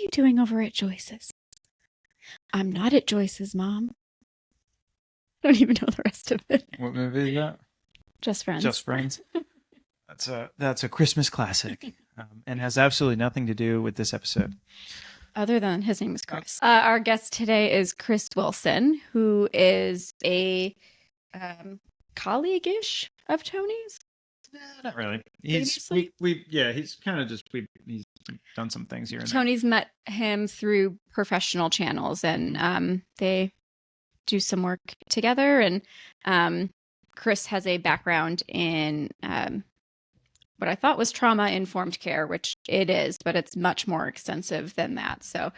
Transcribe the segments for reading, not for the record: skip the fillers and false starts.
you doing over at Joyce's? I'm not at Joyce's, Mom. I don't even know the rest of it. What movie is that? Just Friends. Just Friends. That's a Christmas classic, and has absolutely nothing to do with this episode. Other than his name is Chris. Our guest today is Chris Wilson, who is a colleague-ish of Tony's. Not really. He's kind of just he's done some things here and there. Tony's met him through professional channels, and they do some work together. And Chris has a background in what I thought was trauma-informed care, which it is, but it's much more extensive than that. So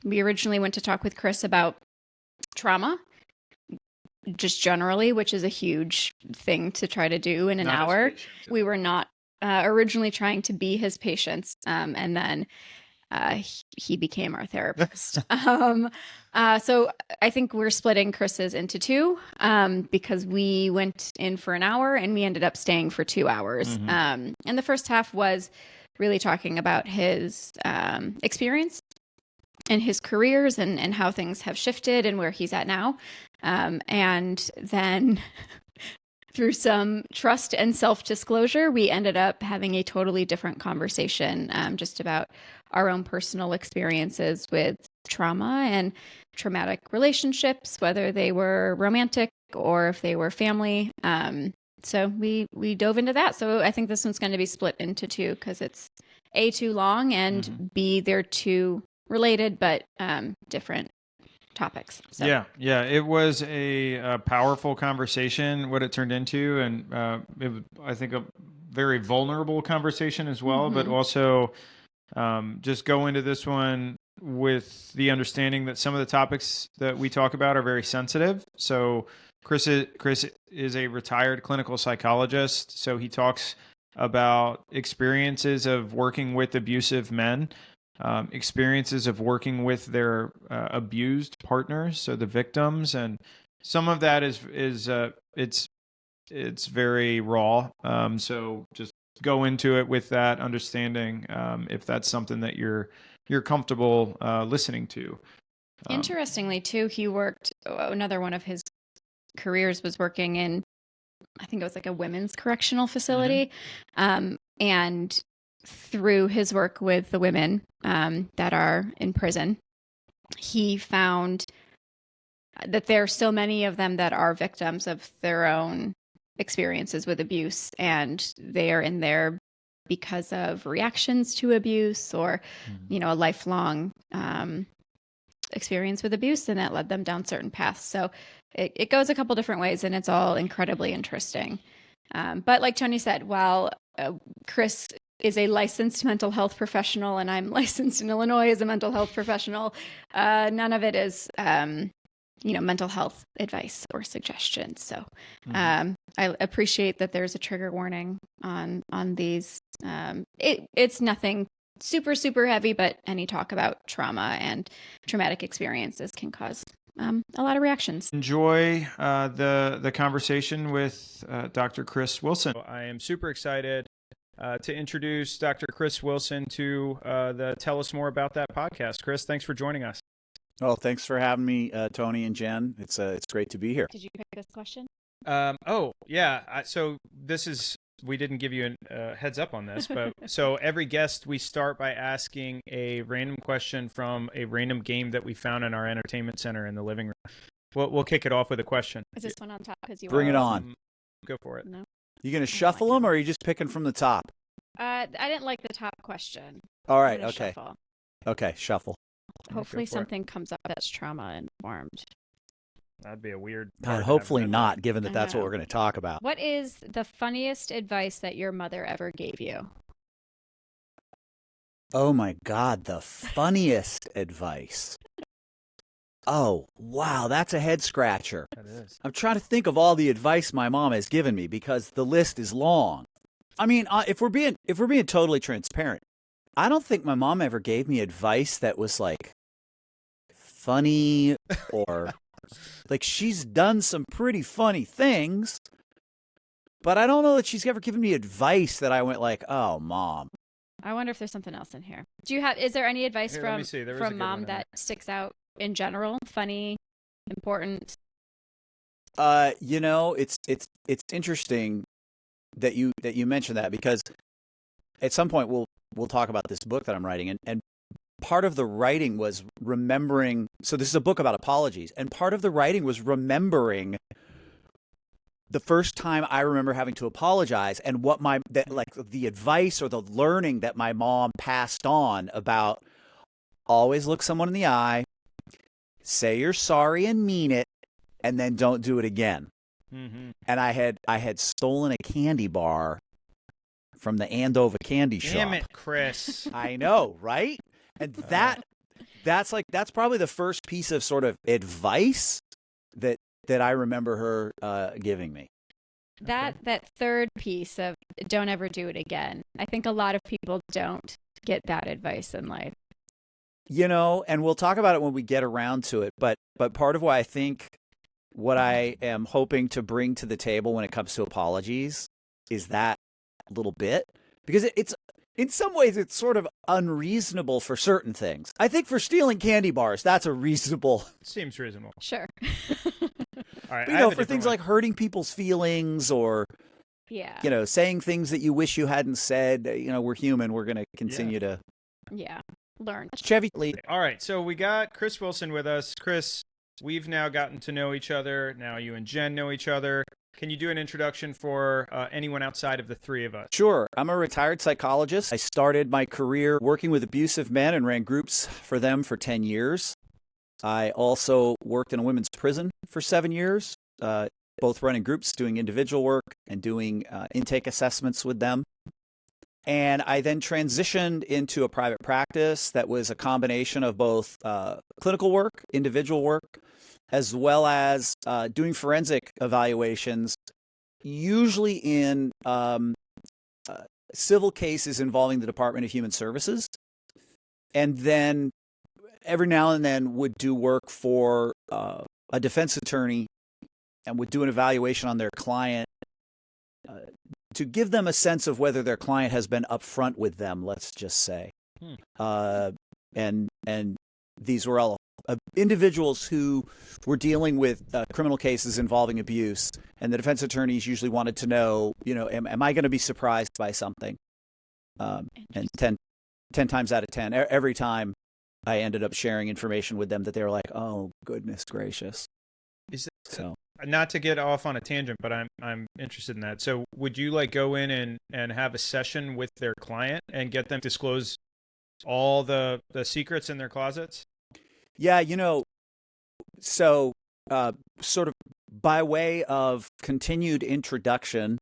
we originally went to talk with Chris about trauma, just generally, which is a huge thing to try to do in an hour. We were not originally trying to be his patients, and then he became our therapist. So I think we're splitting Chris's into two, because we went in for an hour and we ended up staying for 2 hours. And the first half was really talking about his experience and his careers and how things have shifted and where he's at now. And then through some trust and self-disclosure, we ended up having a totally different conversation just about our own personal experiences with trauma and traumatic relationships, whether they were romantic or if they were family. So we dove into that. So I think this one's going to be split into two because it's A, too long, and B, they're two related but different topics. So. Yeah. It was a powerful conversation, what it turned into, and it was, I think, a very vulnerable conversation as well, but also just go into this one with the understanding that some of the topics that we talk about are very sensitive. So Chris is a retired clinical psychologist, so he talks about experiences of working with abusive men, experiences of working with their abused partners, so the victims, and some of that is it's very raw. So just go into it with that understanding, if that's something that you're comfortable listening to. Interestingly, too, he worked. Another one of his careers was working in, I think it was like a women's correctional facility, and through his work with the women that are in prison, he found that there are so many of them that are victims of their own experiences with abuse, and they are in there because of reactions to abuse or, a lifelong experience with abuse, and that led them down certain paths. So it goes a couple different ways, and it's all incredibly interesting. But like Tony said, while Chris is a licensed mental health professional and I'm licensed in Illinois as a mental health professional, none of it is, mental health advice or suggestions. So I appreciate that there's a trigger warning on these. It's nothing super, super heavy, but any talk about trauma and traumatic experiences can cause a lot of reactions. Enjoy the conversation with Dr. Chris Wilson. I am super excited to introduce Dr. Chris Wilson to the Tell Us More About That podcast. Chris, thanks for joining us. Oh, thanks for having me, Tony and Jen. It's great to be here. Did you pick this question? So this is, we didn't give you a heads up on this, but so every guest we start by asking a random question from a random game that we found in our entertainment center in the living room. We'll kick it off with a question. Is this one on top? Bring it on. Go for it. No. You going to shuffle them, or are you just picking from the top? I didn't like the top question. All right. Okay. Shuffle. Okay. Shuffle. Hopefully something comes up that's trauma informed. That'd be a weird. God, hopefully not, given that that's what we're going to talk about. What is the funniest advice that your mother ever gave you? Oh my God, the funniest advice. Oh, wow, that's a head scratcher. That is. I'm trying to think of all the advice my mom has given me because the list is long. I mean, if we're being totally transparent, I don't think my mom ever gave me advice that was like funny or like she's done some pretty funny things, but I don't know that she's ever given me advice that I went like, "Oh, Mom, I wonder if there's something else in here. Is there any advice Here, let me see. There was a from good mom one in that sticks out in general? Funny, important? It's interesting that you mentioned that, because at some point we'll talk about this book that I'm writing, and part of the writing was remembering. So this is a book about apologies, and part of the writing was remembering the first time I remember having to apologize, and what the advice or the learning that my mom passed on about always look someone in the eye, say you're sorry and mean it, and then don't do it again. Mm-hmm. And I had stolen a candy bar from the Andova candy shop. Damn it, Chris. I know, right? And that's probably the first piece of sort of advice that I remember her giving me. That third piece of don't ever do it again. I think a lot of people don't get that advice in life. And we'll talk about it when we get around to it. But part of why I think what I am hoping to bring to the table when it comes to apologies is that little bit, because it's in some ways it's sort of unreasonable for certain things. I think for stealing candy bars, that's a reasonable. Seems reasonable. Sure. All right. But, for things like hurting people's feelings or saying things that you wish you hadn't said, we're human. We're going to continue to learn. Chevy. All right. So we got Chris Wilson with us. Chris, we've now gotten to know each other. Now you and Jen know each other. Can you do an introduction for anyone outside of the three of us? Sure. I'm a retired psychologist. I started my career working with abusive men and ran groups for them for 10 years. I also worked in a women's prison for 7 years, both running groups, doing individual work, and doing intake assessments with them. And I then transitioned into a private practice that was a combination of both clinical work, individual work, as well as doing forensic evaluations, usually in civil cases involving the Department of Human Services. And then every now and then would do work for a defense attorney and would do an evaluation on their client to give them a sense of whether their client has been upfront with them, let's just say. And these were all individuals who were dealing with criminal cases involving abuse, and the defense attorneys usually wanted to know, am I going to be surprised by something? And 10 times out of 10, every time I ended up sharing information with them that they were like, oh, goodness gracious. So, not to get off on a tangent, but I'm interested in that. So would you go in and have a session with their client and get them to disclose all the secrets in their closets? Yeah, so sort of by way of continued introduction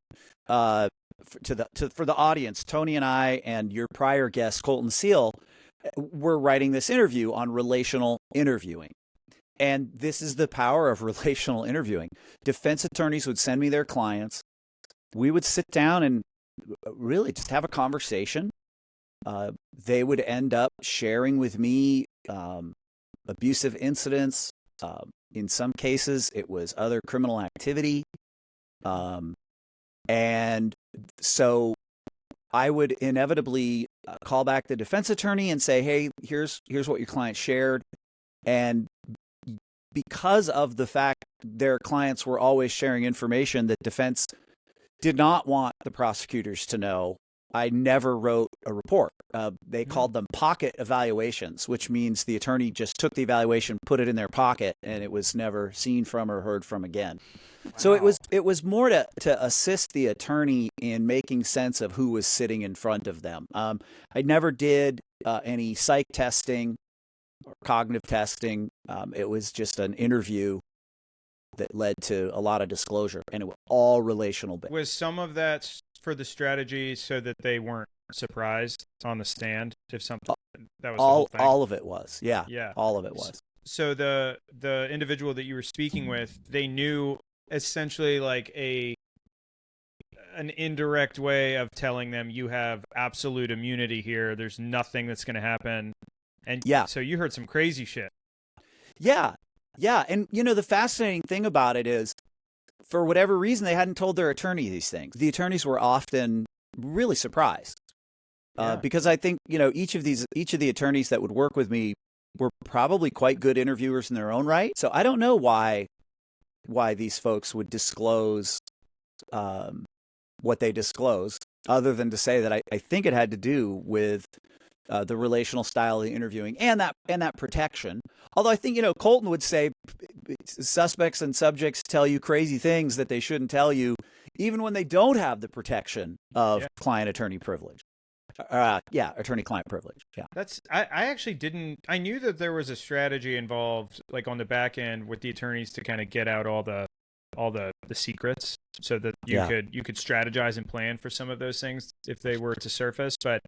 for the audience, Tony and I and your prior guest, Colton Seal, were writing this interview on relational interviewing. And this is the power of relational interviewing. Defense attorneys would send me their clients. We would sit down and really just have a conversation. They would end up sharing with me abusive incidents. In some cases, it was other criminal activity. And so I would inevitably call back the defense attorney and say, hey, here's what your client shared. And because of the fact their clients were always sharing information that defense did not want the prosecutors to know, I never wrote a report. They called them pocket evaluations, which means the attorney just took the evaluation, put it in their pocket, and it was never seen from or heard from again. Wow. So it was more to assist the attorney in making sense of who was sitting in front of them. I never did any psych testing or cognitive testing. It was just an interview that led to a lot of disclosure, and it was all relational. Was some of that for the strategy so that they weren't surprised on the stand if something that was all of it was all of it was. So the individual that you were speaking with, they knew essentially like an indirect way of telling them you have absolute immunity here, there's nothing that's going to happen. And so you heard some crazy shit. Yeah. And the fascinating thing about it is, for whatever reason, they hadn't told their attorney these things. The attorneys were often really surprised. because I think, each of the attorneys that would work with me were probably quite good interviewers in their own right. So I don't know why these folks would disclose what they disclosed, other than to say that I think it had to do with the relational style of the interviewing and that protection. Although I think, Colton would say suspects and subjects tell you crazy things that they shouldn't tell you, even when they don't have the protection of client-attorney privilege. Attorney-client privilege. Yeah. I actually didn't. I knew that there was a strategy involved, like on the back end, with the attorneys to kind of get out all the secrets, so that you could strategize and plan for some of those things if they were to surface. But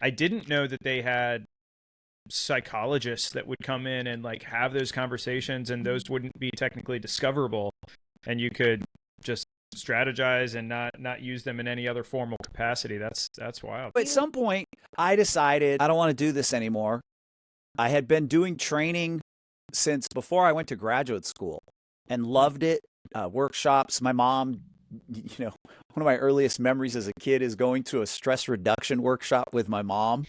I didn't know that they had psychologists that would come in and like have those conversations, and those wouldn't be technically discoverable, and you could just strategize and not use them in any other formal capacity. That's wild. At some point, I decided I don't want to do this anymore. I had been doing training since before I went to graduate school and loved it. Workshops. My mom, one of my earliest memories as a kid is going to a stress reduction workshop with my mom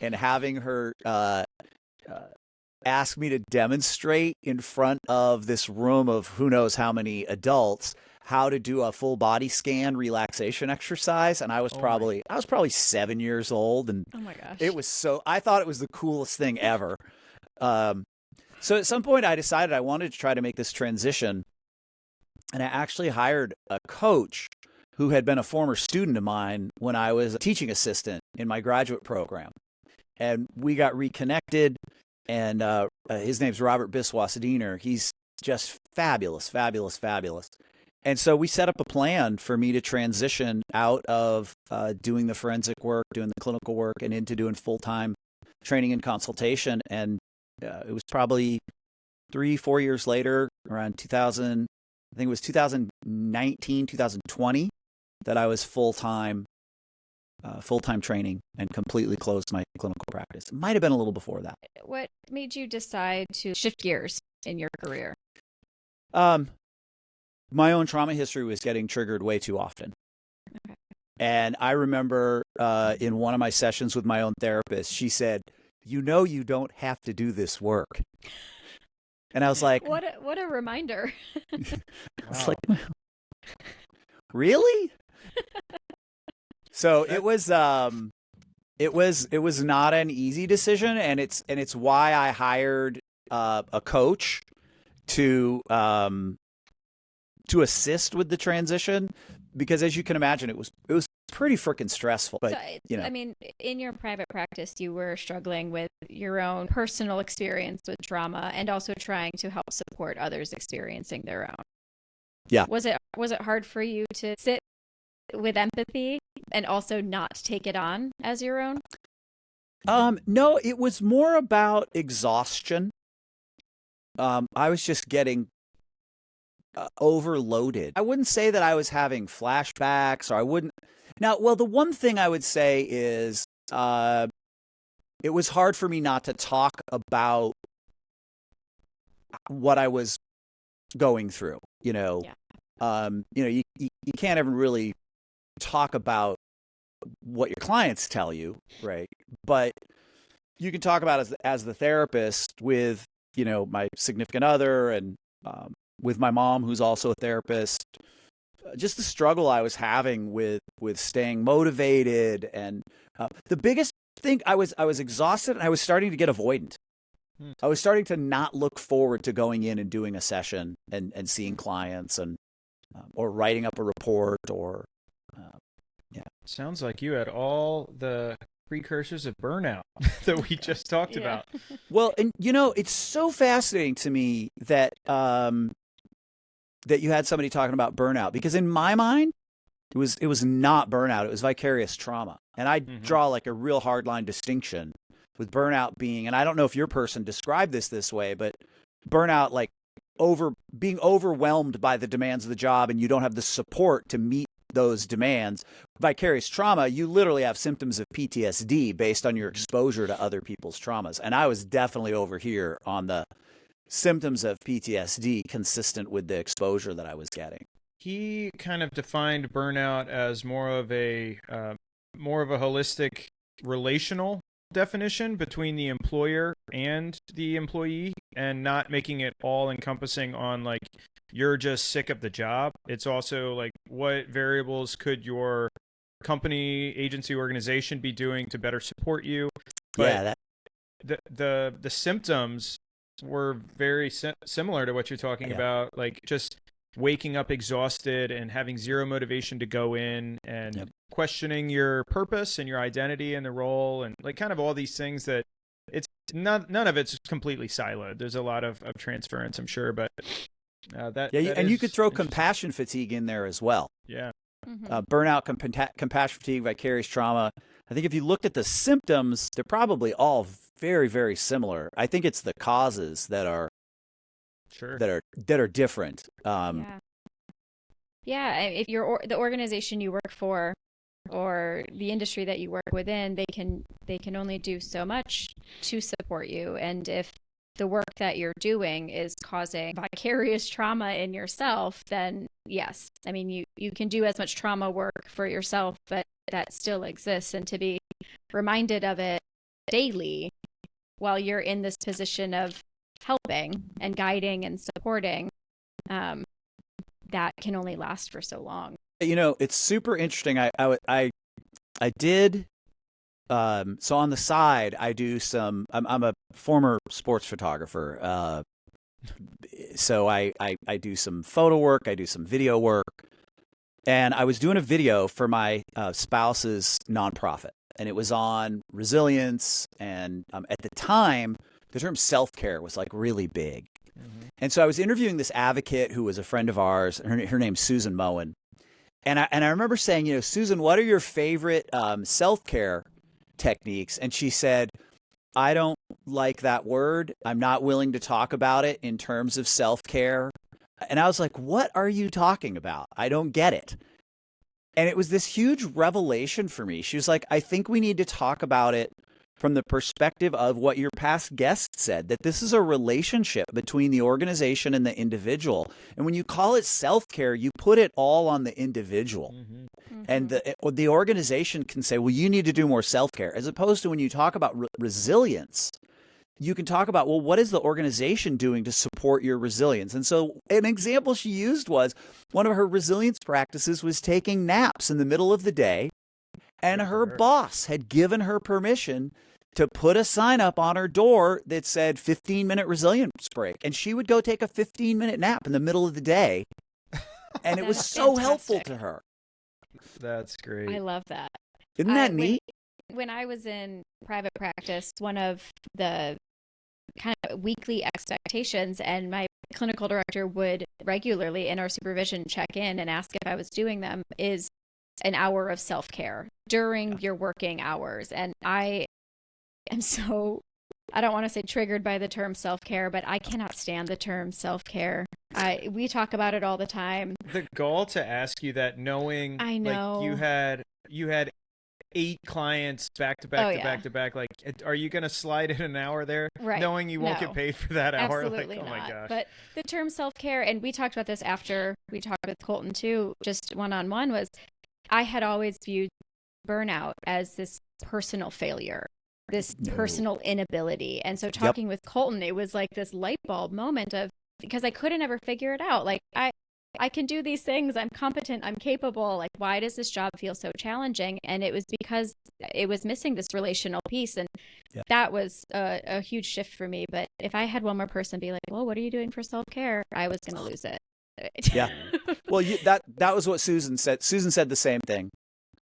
and having her ask me to demonstrate in front of this room of who knows how many adults how to do a full body scan relaxation exercise. And I was probably 7 years old. And oh my gosh, I thought it was the coolest thing ever. So at some point I decided I wanted to try to make this transition. And I actually hired a coach who had been a former student of mine when I was a teaching assistant in my graduate program. And we got reconnected, and his name's Robert Biswas-Diener. He's just fabulous, fabulous, fabulous. And so we set up a plan for me to transition out of doing the forensic work, doing the clinical work, and into doing full-time training and consultation. And it was probably 3-4 years later, around 2000, I think it was 2019, 2020, that I was full-time training and completely closed my clinical practice. It might have been a little before that. What made you decide to shift gears in your career? My own trauma history was getting triggered way too often. Okay. And I remember in one of my sessions with my own therapist, she said, you don't have to do this work. And I was like, what a reminder. I was like, really? So it was not an easy decision, and it's why I hired a coach to assist with the transition, because as you can imagine, it was pretty freaking stressful. But I mean, in your private practice, you were struggling with your own personal experience with trauma, and also trying to help support others experiencing their own. Yeah. Was it hard for you to sit with empathy and also not take it on as your own? No, it was more about exhaustion. I was just getting overloaded. I wouldn't say that I was having flashbacks, or I wouldn't. Now, well, the one thing I would say is it was hard for me not to talk about what I was going through. You can't ever really talk about what your clients tell you, right? But you can talk about it as the therapist with, my significant other, and with my mom, who's also a therapist. Just the struggle I was having with staying motivated, and the biggest thing, I was exhausted, and I was starting to get avoidant. I was starting to not look forward to going in and doing a session and seeing clients, and or writing up a report, or Sounds like you had all the precursors of burnout that we just talked about. Well, and it's so fascinating to me that that you had somebody talking about burnout, because in my mind, it was not burnout. It was vicarious trauma. And I draw like a real hard line distinction with burnout being, and I don't know if your person described this way, but burnout, like being overwhelmed by the demands of the job, and you don't have the support to meet those demands. Vicarious trauma, you literally have symptoms of PTSD based on your exposure to other people's traumas. And I was definitely over here on the symptoms of PTSD consistent with the exposure that I was getting. He kind of defined burnout as more of a holistic relational definition between the employer and the employee, and not making it all encompassing on like you're just sick of the job. It's also like what variables could your company, agency, organization be doing to better support you. But the symptoms were very similar to what you're talking about, like just waking up exhausted and having zero motivation to go in, and questioning your purpose and your identity and the role, and like kind of all these things that it's none of it's completely siloed. There's a lot of transference, I'm sure, but and you could throw compassion fatigue in there as well. Yeah. Burnout, compassion fatigue, vicarious trauma. I think if you looked at the symptoms, they're probably all very, very similar. I think it's the causes that are different. If the organization you work for or the industry that you work within, they can only do so much to support you. And if the work that you're doing is causing vicarious trauma in yourself, then yes, I mean, you can do as much trauma work for yourself, but that still exists. And to be reminded of it daily while you're in this position of helping and guiding and supporting, that can only last for so long. You know, it's super interesting. I did. So on the side, I do some. I'm a former sports photographer. So I do some photo work. I do some video work, and I was doing a video for my spouse's nonprofit, and it was on resilience. And at the time, the term self-care was like really big. And so I was interviewing this advocate who was a friend of ours. Her name's Susan Moen. And I remember saying, you know, Susan, what are your favorite self-care techniques? And she said, I don't like that word. I'm not willing to talk about it in terms of self-care. And I was like, what are you talking about? I don't get it. And it was this huge revelation for me. She was like, I think we need to talk about it from the perspective of what your past guest said, that this is a relationship between the organization and the individual. And when you call it self-care, you put it all on the individual. And the organization can say, well, you need to do more self-care, as opposed to when you talk about resilience, you can talk about, well, what is the organization doing to support your resilience? And so an example she used was one of her resilience practices was taking naps in the middle of the day, and her boss had given her permission to put a sign up on her door that said 15-minute resilience break. And she would go take a 15-minute nap in the middle of the day. And it was so helpful to her. That's great. I love that. Isn't that neat? When I was in private practice, one of the kind of weekly expectations, and my clinical director would regularly in our supervision check in and ask if I was doing them, is an hour of self-care during your working hours. And I am so, I don't want to say triggered by the term self-care, but I cannot stand the term self-care. We talk about it all the time. The goal to ask you that, knowing I know. Like you had 8 clients back to back, like, are you going to slide in an hour there? Right. Knowing you won't get paid for that hour? Absolutely like, oh not. my gosh. But the term self-care, and we talked about this after we talked with Colton too, just one-on-one, was I had always viewed burnout as this personal failure, this personal inability. And so talking with Colton, it was like this light bulb moment of, because I couldn't ever figure it out. Like, I can do these things. I'm competent. I'm capable. Like, why does this job feel so challenging? And it was because it was missing this relational piece. And that was a huge shift for me. But if I had one more person be like, well, what are you doing for self-care? I was going to lose it. Yeah. Well, that was what Susan said. Susan said the same thing.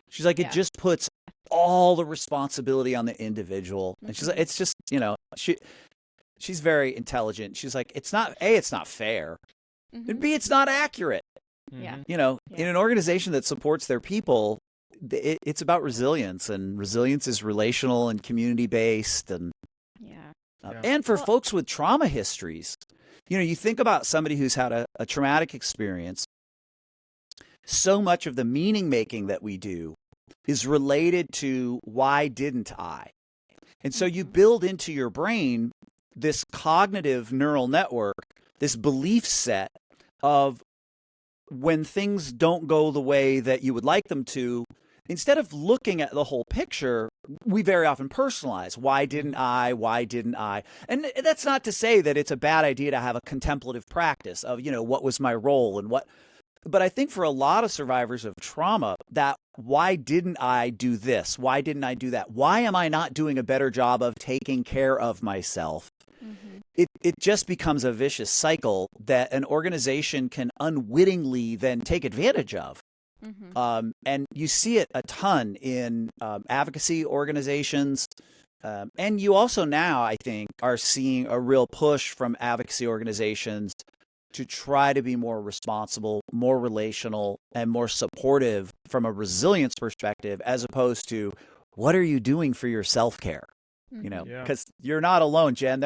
She's like, it just puts all the responsibility on the individual. And she's like, it's just, you know, she's very intelligent. She's like, it's not fair. And B, it's not accurate. Yeah. You know, in an organization that supports their people, it's about resilience, and resilience is relational and community based. And and for folks with trauma histories, you know, you think about somebody who's had a traumatic experience. So much of the meaning making that we do is related to why didn't I? And so you build into your brain this cognitive neural network, this belief set of when things don't go the way that you would like them to, instead of looking at the whole picture, we very often personalize. Why didn't I? Why didn't I? And that's not to say that it's a bad idea to have a contemplative practice of, what was my role and what. But I think for a lot of survivors of trauma, that why didn't I do this? Why didn't I do that? Why am I not doing a better job of taking care of myself? It just becomes a vicious cycle that an organization can unwittingly then take advantage of. And you see it a ton in advocacy organizations. And you also now, I think, are seeing a real push from advocacy organizations to try to be more responsible, more relational, and more supportive from a resilience perspective, as opposed to what are you doing for your self-care? Because you're not alone, Jen.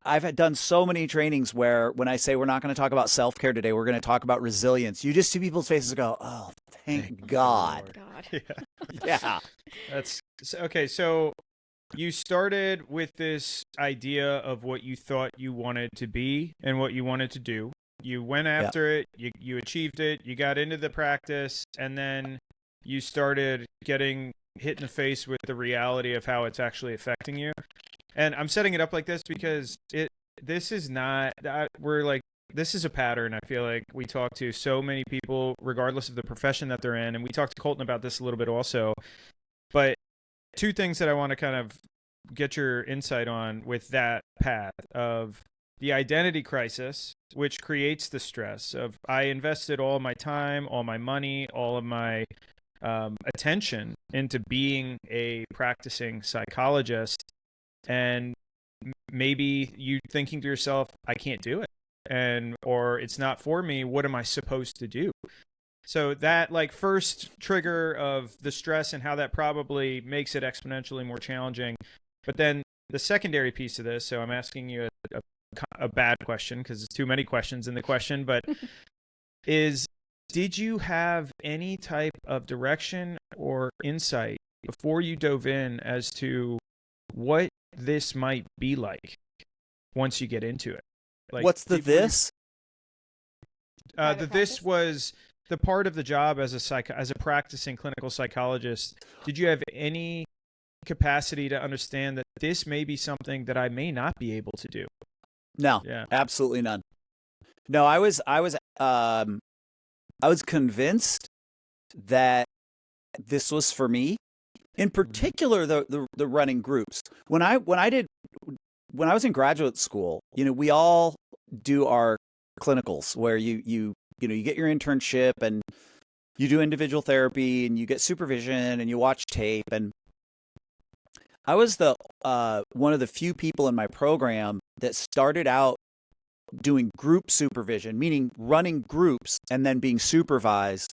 I've done so many trainings where when I say we're not going to talk about self-care today, we're going to talk about resilience. You just see people's faces go, oh, thank God. Yeah. That's okay. So you started with this idea of what you thought you wanted to be and what you wanted to do. You went after it, you achieved it, you got into the practice, and then you started getting hit in the face with the reality of how it's actually affecting you. And I'm setting it up like this because this is a pattern. I feel like we talk to so many people, regardless of the profession that they're in. And we talked to Colton about this a little bit also. But two things that I want to kind of get your insight on with that path of the identity crisis, which creates the stress of I invested all my time, all my money, all of my attention into being a practicing psychologist. And maybe you thinking to yourself, I can't do it, or it's not for me. What am I supposed to do? So that first trigger of the stress and how that probably makes it exponentially more challenging. But then the secondary piece of this, so I'm asking you a bad question because it's too many questions in the question, but did you have any type of direction or insight before you dove in as to what this might be like once you get into it? What's this? This was the part of the job as a practicing clinical psychologist. Did you have any capacity to understand that this may be something that I may not be able to do? No, absolutely none. No, I was convinced that this was for me. In particular, the running groups. When I was in graduate school, we all do our clinicals where you get your internship and you do individual therapy and you get supervision and you watch tape. And I was one of the few people in my program that started out doing group supervision, meaning running groups and then being supervised.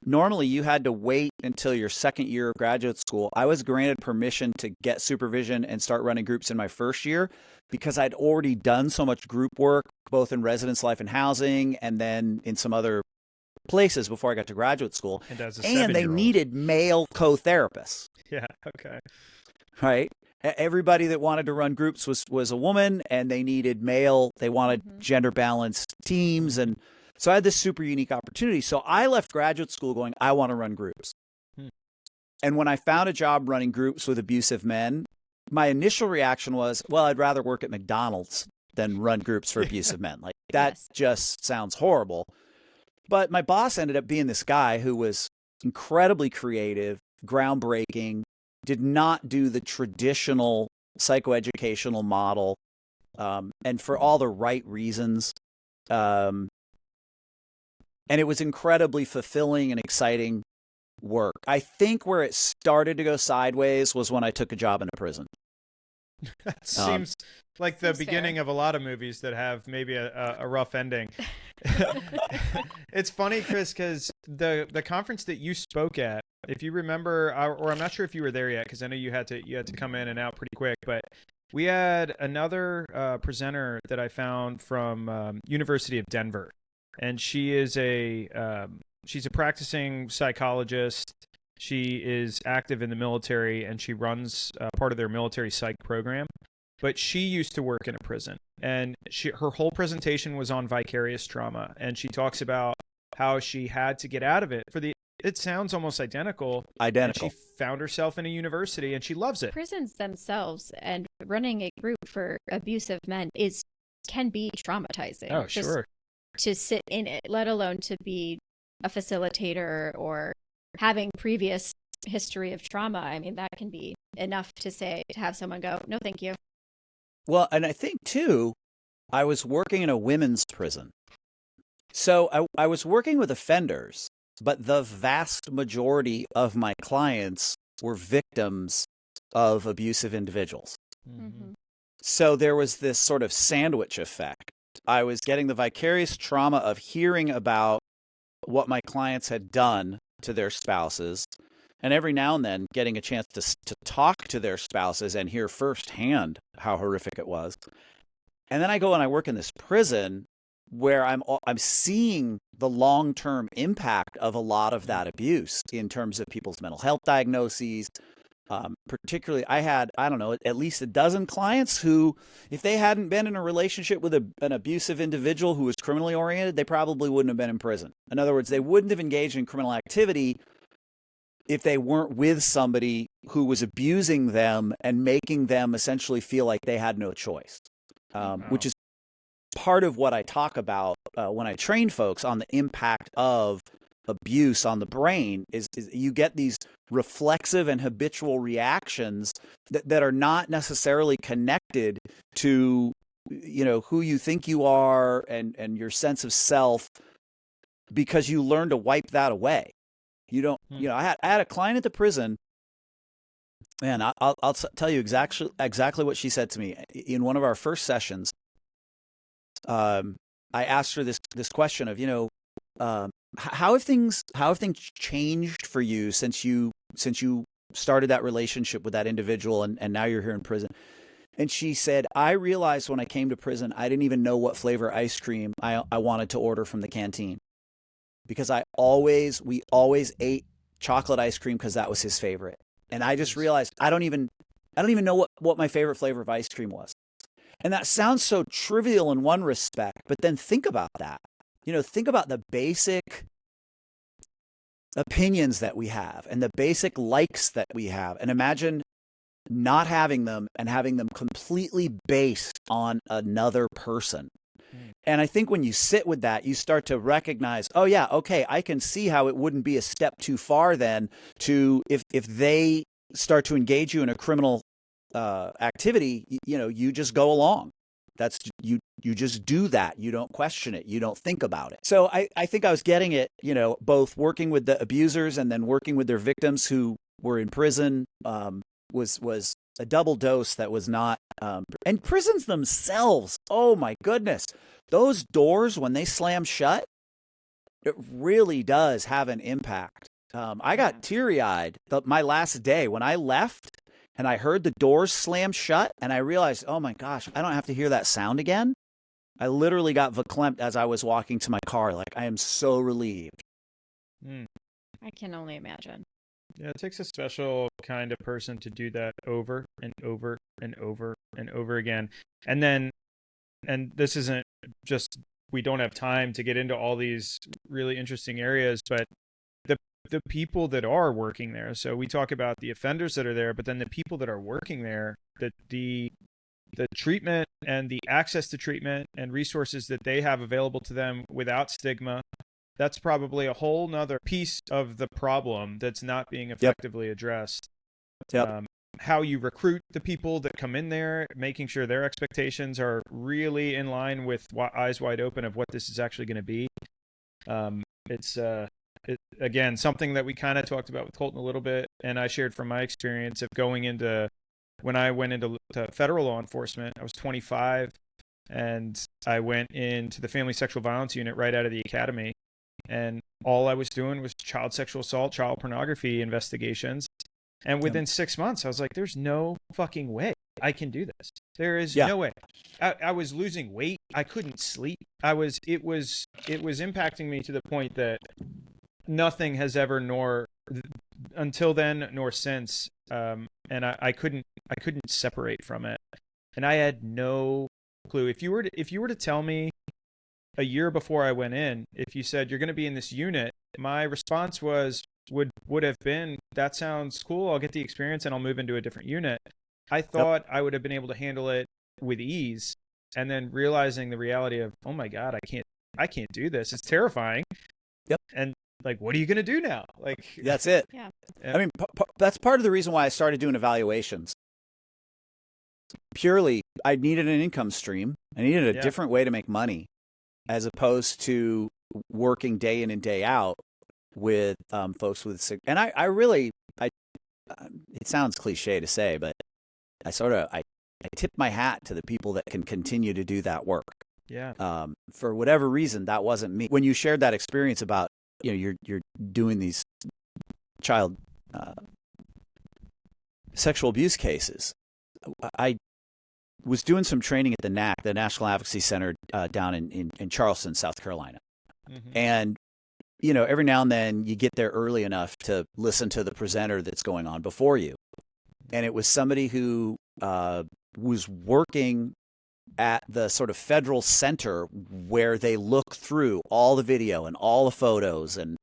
Normally, you had to wait until your second year of graduate school. I was granted permission to get supervision and start running groups in my first year because I'd already done so much group work, both in residence life and housing and then in some other places before I got to graduate school. And they needed male co-therapists. Yeah, okay. Right? Everybody that wanted to run groups was a woman, and they needed male. They wanted gender-balanced teams, and so I had this super unique opportunity. So I left graduate school going, I want to run groups. And when I found a job running groups with abusive men, my initial reaction was, well, I'd rather work at McDonald's than run groups for abusive men. That just sounds horrible. But my boss ended up being this guy who was incredibly creative, groundbreaking, did not do the traditional psychoeducational model, and for all the right reasons. And it was incredibly fulfilling and exciting work. I think where it started to go sideways was when I took a job in a prison. That seems like the beginning of a lot of movies that have maybe a rough ending. It's funny, Chris, because the conference that you spoke at, if you remember, or I'm not sure if you were there yet, because I know you had to come in and out pretty quick, but we had another presenter that I found from University of Denver, and she is she's a practicing psychologist. She is active in the military, and she runs part of their military psych program. But she used to work in a prison, and her whole presentation was on vicarious trauma, and she talks about how she had to get out of it it sounds almost identical. Identical. And she found herself in a university and she loves it. Prisons themselves and running a group for abusive men can be traumatizing. Oh, sure. To sit in it, let alone to be a facilitator or having previous history of trauma. I mean, that can be enough to have someone go, no, thank you. Well, and I think too, I was working in a women's prison. So I was working with offenders, but the vast majority of my clients were victims of abusive individuals. Mm-hmm. So there was this sort of sandwich effect. I was getting the vicarious trauma of hearing about what my clients had done to their spouses, and every now and then getting a chance to talk to their spouses and hear firsthand how horrific it was. And then I go and I work in this prison where I'm seeing the long-term impact of a lot of that abuse in terms of people's mental health diagnoses. Particularly, I had, I don't know, at least a dozen clients who, if they hadn't been in a relationship with an abusive individual who was criminally oriented, they probably wouldn't have been in prison. In other words, they wouldn't have engaged in criminal activity if they weren't with somebody who was abusing them and making them essentially feel like they had no choice, which is part of what I talk about when I train folks on the impact of abuse on the brain is you get these reflexive and habitual reactions that are not necessarily connected to, you know, who you think you are and your sense of self, because you learn to wipe that away. You don't, you know, I had a client at the prison, and I'll tell you exactly what she said to me in one of our first sessions. I asked her this question of, you know, how have things changed for you since you started that relationship with that individual and now you're here in prison? And she said, I realized when I came to prison, I didn't even know what flavor ice cream I wanted to order from the canteen, because we always ate chocolate ice cream because that was his favorite. And I just realized I don't even know what my favorite flavor of ice cream was. And that sounds so trivial in one respect, but then think about that. You know, think about the basic opinions that we have and the basic likes that we have, and imagine not having them and having them completely based on another person. And I think when you sit with that, you start to recognize, oh yeah, okay, I can see how it wouldn't be a step too far then to, if they start to engage you in a criminal activity, you know, you just go along. That's you just do that. You don't question it. You don't think about it. So I think I was getting it, you know, both working with the abusers and then working with their victims who were in prison was a double dose that was not, and prisons themselves, oh my goodness, those doors, when they slam shut, it really does have an impact. I got teary-eyed my last day when I left and I heard the doors slam shut and I realized, oh my gosh, I don't have to hear that sound again. I literally got verklempt as I was walking to my car. Like, I am so relieved. I can only imagine. Yeah, it takes a special kind of person to do that over and over and over and over again. And this isn't just, we don't have time to get into all these really interesting areas, but the people that are working there. So we talk about the offenders that are there, but then the people that are working there, that the treatment and the access to treatment and resources that they have available to them without stigma, that's probably a whole nother piece of the problem that's not being effectively addressed. Yep. How you recruit the people that come in there, making sure their expectations are really in line with eyes wide open of what this is actually going to be. It's again, something that we kind of talked about with Colton a little bit, and I shared from my experience of going into, when I went into federal law enforcement, I was 25, and I went into the family sexual violence unit right out of the academy, and all I was doing was child sexual assault, child pornography investigations. And within 6 months, I was like, there's no fucking way I can do this. There is no way. I was losing weight. I couldn't sleep. It was impacting me to the point that nothing has ever, nor until then nor since, and I couldn't separate from it, and I had no clue. If you were to tell me a year before I went in, if you said you're going to be in this unit, my response was, would have been, that sounds cool. I'll get the experience and I'll move into a different unit. I thought I would have been able to handle it with ease, and then realizing the reality of, oh my God, I can't do this. It's terrifying. Yep. And like, what are you going to do now? Like, that's it. Yeah. I mean, that's part of the reason why I started doing evaluations. Purely, I needed an income stream. I needed a different way to make money, as opposed to working day in and day out with folks with sick. And I really, it sounds cliche to say, but I tip my hat to the people that can continue to do that work. Yeah. For whatever reason, that wasn't me. When you shared that experience about, you're doing these child sexual abuse cases, I was doing some training at the NAC, the National Advocacy Center, down in Charleston, South Carolina. Mm-hmm. And, every now and then you get there early enough to listen to the presenter that's going on before you. And it was somebody who was working at the sort of federal center where they look through all the video and all the photos, and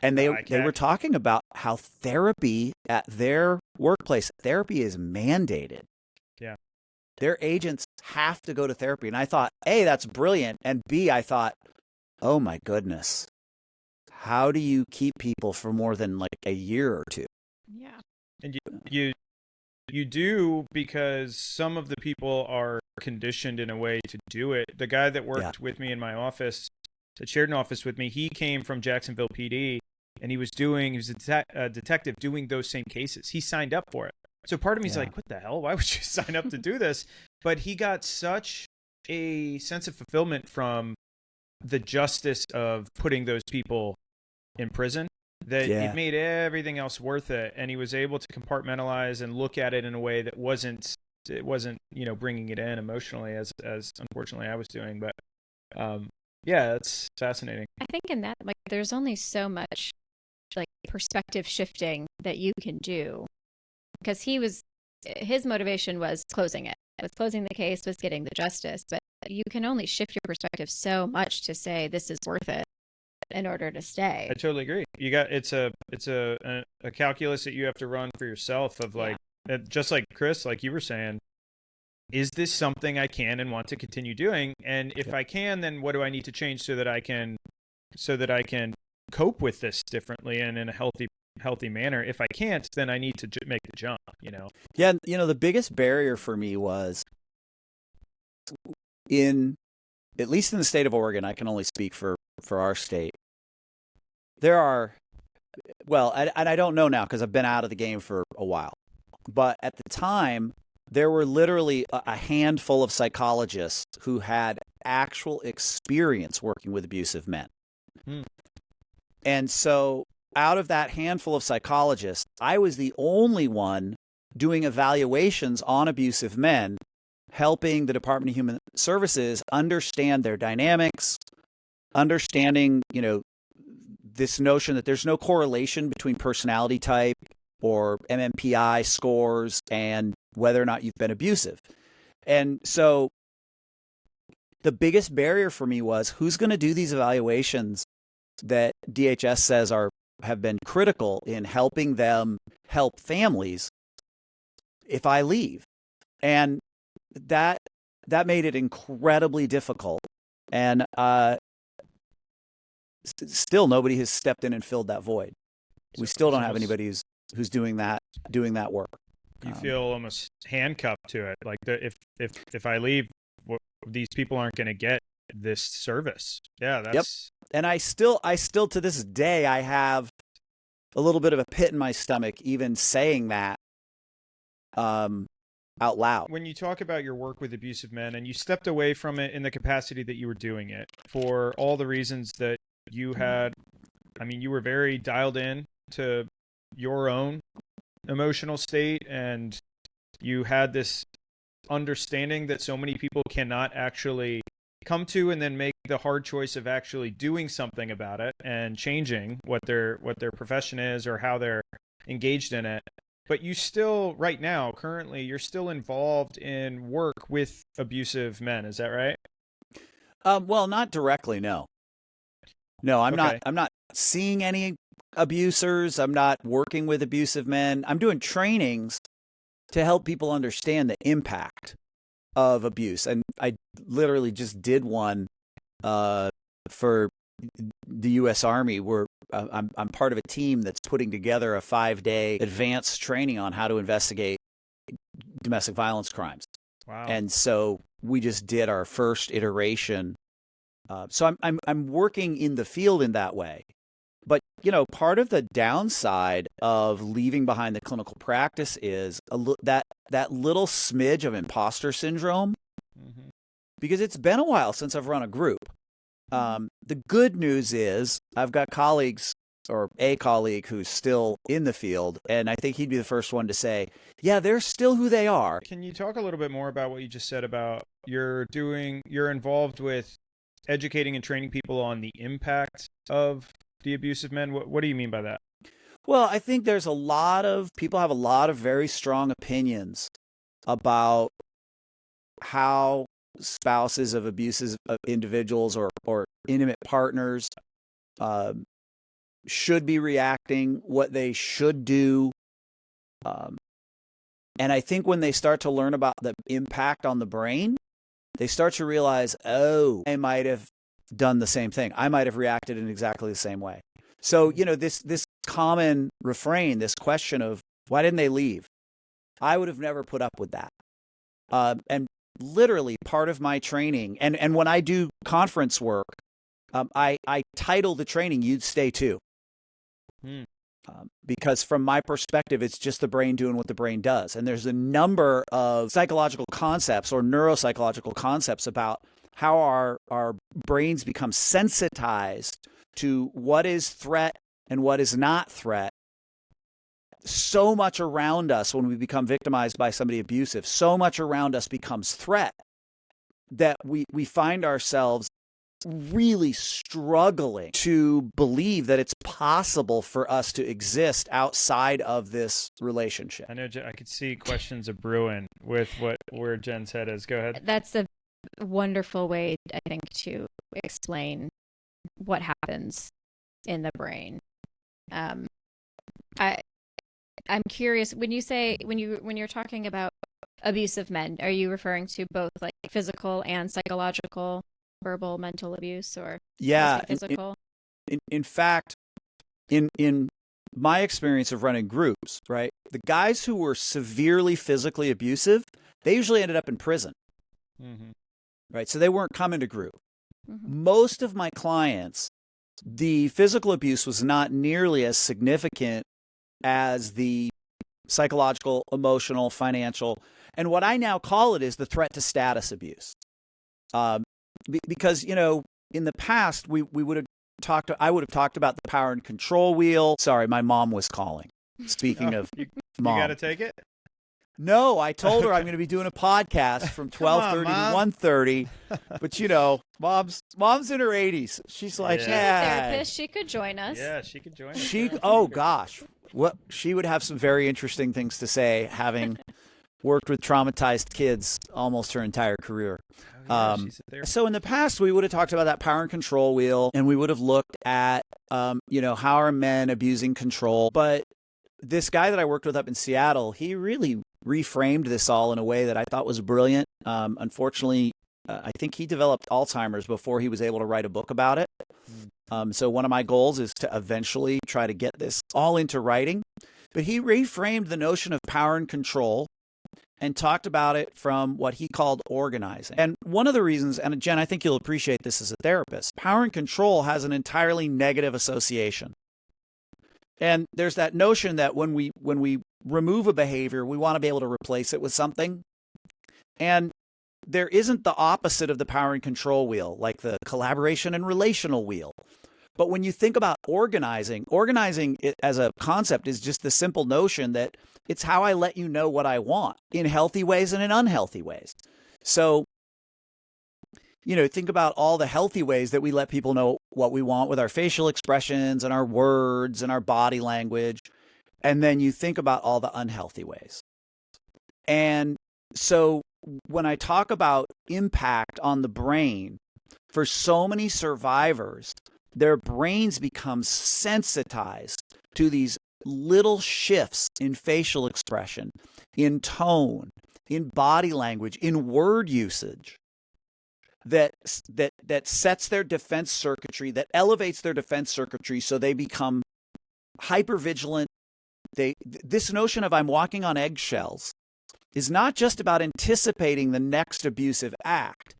they were talking about how therapy at their workplace, therapy is mandated. Yeah. Their agents have to go to therapy. And I thought, A, that's brilliant. And B, I thought, oh my goodness, how do you keep people for more than like a year or two? Yeah. And you do, because some of the people are conditioned in a way to do it. The guy that worked with me in my office, that shared an office with me, he came from Jacksonville PD, and he was a detective doing those same cases. He signed up for it. So part of me is like, what the hell? Why would you sign up to do this? But he got such a sense of fulfillment from the justice of putting those people in prison that it made everything else worth it. And he was able to compartmentalize and look at it in a way that wasn't bringing it in emotionally as unfortunately I was doing. But it's fascinating. I think in that, like, there's only so much like perspective shifting that you can do, because his motivation was closing it. It was closing the case, was getting the justice, but you can only shift your perspective so much to say this is worth it in order to stay. I totally agree. It's a calculus that you have to run for yourself of like, just like Chris, like you were saying, is this something I can and want to continue doing? And if I can, then what do I need to change so that I can cope with this differently and in a healthy manner? If I can't, then I need to make the jump, Yeah. The biggest barrier for me was at least in the state of Oregon, I can only speak for our state. There are, and I don't know now because I've been out of the game for a while, but at the time, there were literally a handful of psychologists who had actual experience working with abusive men. And so out of that handful of psychologists, I was the only one doing evaluations on abusive men, helping the Department of Human Services understand their dynamics, understanding, this notion that there's no correlation between personality type or MMPI scores and whether or not you've been abusive. And so the biggest barrier for me was, who's going to do these evaluations that DHS says have been critical in helping them help families if I leave? And that made it incredibly difficult. And still nobody has stepped in and filled that void. We still don't have anybody who's doing that work. You feel almost handcuffed to it. Like if I leave, these people aren't going to get this service. Yeah, that's. Yep. And I still to this day, I have a little bit of a pit in my stomach even saying that out loud. When you talk about your work with abusive men, and you stepped away from it in the capacity that you were doing it for all the reasons that you had, you were very dialed in to your own emotional state, and you had this understanding that so many people cannot actually come to and then make the hard choice of actually doing something about it and changing what their profession is or how they're engaged in it. But you still, right now, currently, you're still involved in work with abusive men. Is that right? Well, not directly, no. No, I'm not seeing any abusers. I'm not working with abusive men. I'm doing trainings to help people understand the impact of abuse. And I literally just did one for the U.S. Army, where I'm part of a team that's putting together a 5-day advanced training on how to investigate domestic violence crimes. Wow. And so we just did our first iteration. So I'm working in the field in that way. But, part of the downside of leaving behind the clinical practice is that little smidge of imposter syndrome, because it's been a while since I've run a group. The good news is I've got colleagues, or a colleague who's still in the field, and I think he'd be the first one to say, yeah, they're still who they are. Can you talk a little bit more about what you just said about you're involved with educating and training people on the impact of the abusive men? What do you mean by that? Well, I think there's people have a lot of very strong opinions about how spouses of abusive individuals or intimate partners should be reacting, what they should do. And I think when they start to learn about the impact on the brain, they start to realize, oh, I might have done the same thing. I might have reacted in exactly the same way. So, this common refrain, this question of why didn't they leave? I would have never put up with that. And literally part of my training, and when I do conference work, I title the training, You'd Stay Too. Because from my perspective, it's just the brain doing what the brain does. And there's a number of psychological concepts or neuropsychological concepts about how our brains become sensitized to what is threat and what is not threat. So much around us, when we become victimized by somebody abusive, so much around us becomes threat that we find ourselves really struggling to believe that it's possible for us to exist outside of this relationship. I know I could see questions of brewing with where Jen's head is. Go ahead. That's a wonderful way, I think, to explain what happens in the brain. I'm curious, when you're talking about abusive men, are you referring to both like physical and psychological, verbal, mental abuse, or physical? In fact, in my experience of running groups, right, the guys who were severely physically abusive, they usually ended up in prison. Right, so they weren't coming to group. Most of my clients, the physical abuse was not nearly as significant as the psychological, emotional, financial, and what I now call it is the threat to status abuse. Because, in the past, I would have talked about the power and control wheel. Sorry, my mom was calling. Speaking of mom. You got to take it? No, I told her I'm going to be doing a podcast from 12:30 to 1:30. But mom's in her 80s. She's like, she's a therapist. She could join us. Yeah, she could join us. Oh gosh, she would have some very interesting things to say, having worked with traumatized kids almost her entire career. So in the past, we would have talked about that power and control wheel, and we would have looked at, how are men abusing control. But this guy that I worked with up in Seattle, he really reframed this all in a way that I thought was brilliant. Unfortunately, I think he developed Alzheimer's before he was able to write a book about it. So one of my goals is to eventually try to get this all into writing. But he reframed the notion of power and control and talked about it from what he called organizing. And one of the reasons, and Jen, I think you'll appreciate this as a therapist, power and control has an entirely negative association. And there's that notion that when we remove a behavior, we want to be able to replace it with something. And there isn't the opposite of the power and control wheel, like the collaboration and relational wheel. But when you think about organizing as a concept is just the simple notion that it's how I let you know what I want in healthy ways and in unhealthy ways. So, think about all the healthy ways that we let people know what we want with our facial expressions and our words and our body language. And then you think about all the unhealthy ways. And so when I talk about impact on the brain, for so many survivors, their brains become sensitized to these little shifts in facial expression, in tone, in body language, in word usage that sets their defense circuitry, that elevates their defense circuitry so they become hypervigilant. This notion of I'm walking on eggshells is not just about anticipating the next abusive act.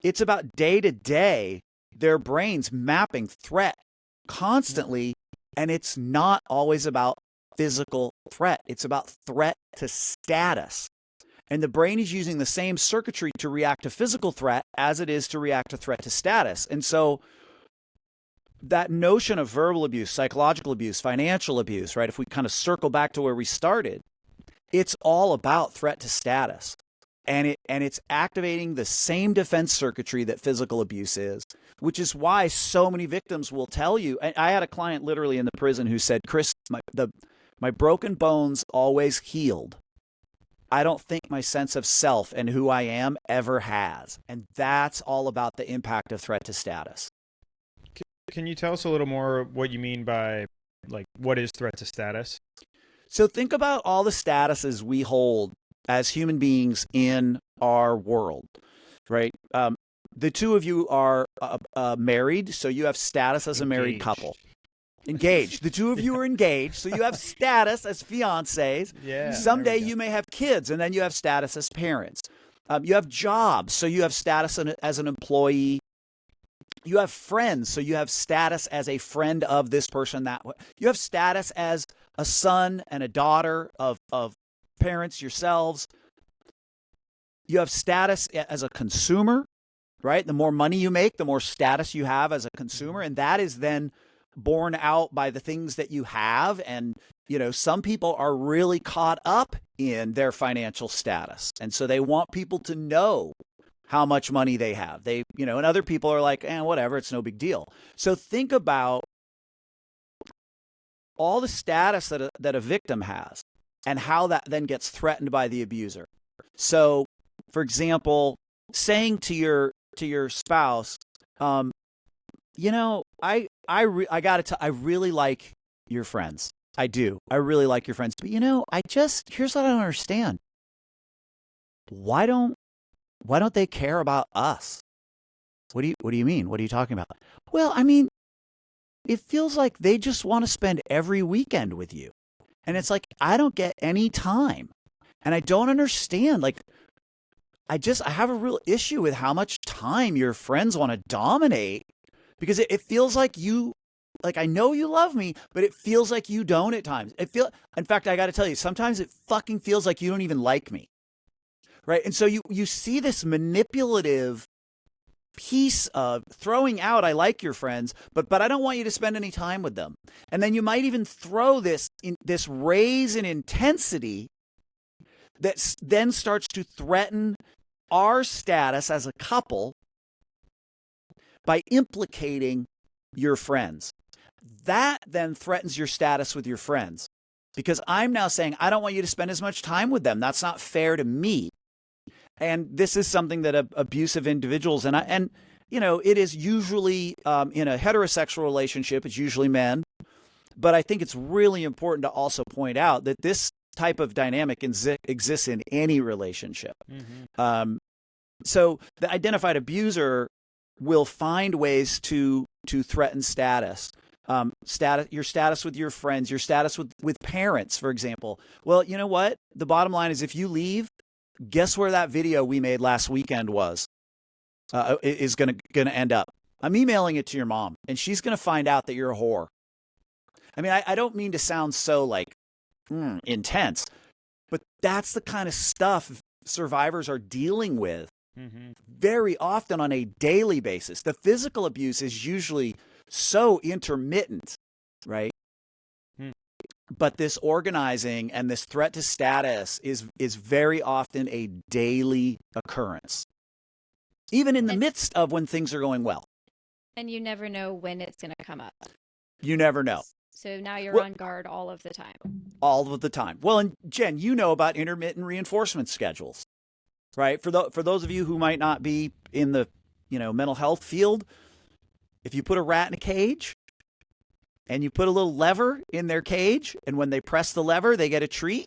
It's about day to day, their brains mapping threat constantly, and it's not always about physical threat. It's about threat to status. And the brain is using the same circuitry to react to physical threat as it is to react to threat to status. And so that notion of verbal abuse, psychological abuse, financial abuse, right? If we kind of circle back to where we started, it's all about threat to status. And it's activating the same defense circuitry that physical abuse is, which is why so many victims will tell you. I had a client literally in the prison who said, Chris, my broken bones always healed. I don't think my sense of self and who I am ever has. And that's all about the impact of threat to status. Can you tell us a little more what you mean by, like, what is threat to status? So think about all the statuses we hold as human beings in our world, right? The two of you are married, so you have status as a married couple. Engaged. The two of you are engaged, so you have status as fiancés. Yeah. Someday you may have kids, and then you have status as parents. You have jobs, so you have status as an employee. You have friends, so you have status as a friend of this person. That you have status as a son and a daughter of parents yourselves. You have status as a consumer, right? The more money you make, the more status you have as a consumer, and that is then borne out by the things that you have. And some people are really caught up in their financial status, and so they want people to know how much money they have. And other people are like, whatever, it's no big deal. So think about all the status that a victim has and how that then gets threatened by the abuser. So, for example, saying to your spouse, I really like your friends. I do. I really like your friends. But here's what I don't understand. Why don't they care about us? What do you mean? What are you talking about? Well, I mean, it feels like they just want to spend every weekend with you. And it's like, I don't get any time. And I don't understand. Like, I have a real issue with how much time your friends want to dominate, because it feels like I know you love me, but it feels like you don't at times. In fact, I got to tell you, sometimes it fucking feels like you don't even like me. Right. And so you see this manipulative piece of throwing out, I like your friends, but I don't want you to spend any time with them. And then you might even throw this raise in intensity that then starts to threaten our status as a couple by implicating your friends. That then threatens your status with your friends, because I'm now saying, I don't want you to spend as much time with them. That's not fair to me. And this is something that abusive individuals, and it is usually in a heterosexual relationship, it's usually men. But I think it's really important to also point out that this type of dynamic exists in any relationship. Mm-hmm. So the identified abuser will find ways to threaten status. Your status with your friends, your status with parents, for example. Well, you know what? The bottom line is, if you leave, guess where that video we made last weekend is going to end up? I'm emailing it to your mom, and she's going to find out that you're a whore. I mean, I don't mean to sound so intense, but that's the kind of stuff survivors are dealing with very often on a daily basis. The physical abuse is usually so intermittent, right? But this organizing and this threat to status is very often a daily occurrence, even in the midst of when things are going well. And you never know when it's going to come up. You never know. So now you're on guard all of the time. All of the time. Well, and Jen, you know about intermittent reinforcement schedules, right? For those of you who might not be in the mental health field, If you put a rat in a cage and you put a little lever in their cage, and when they press the lever, they get a treat.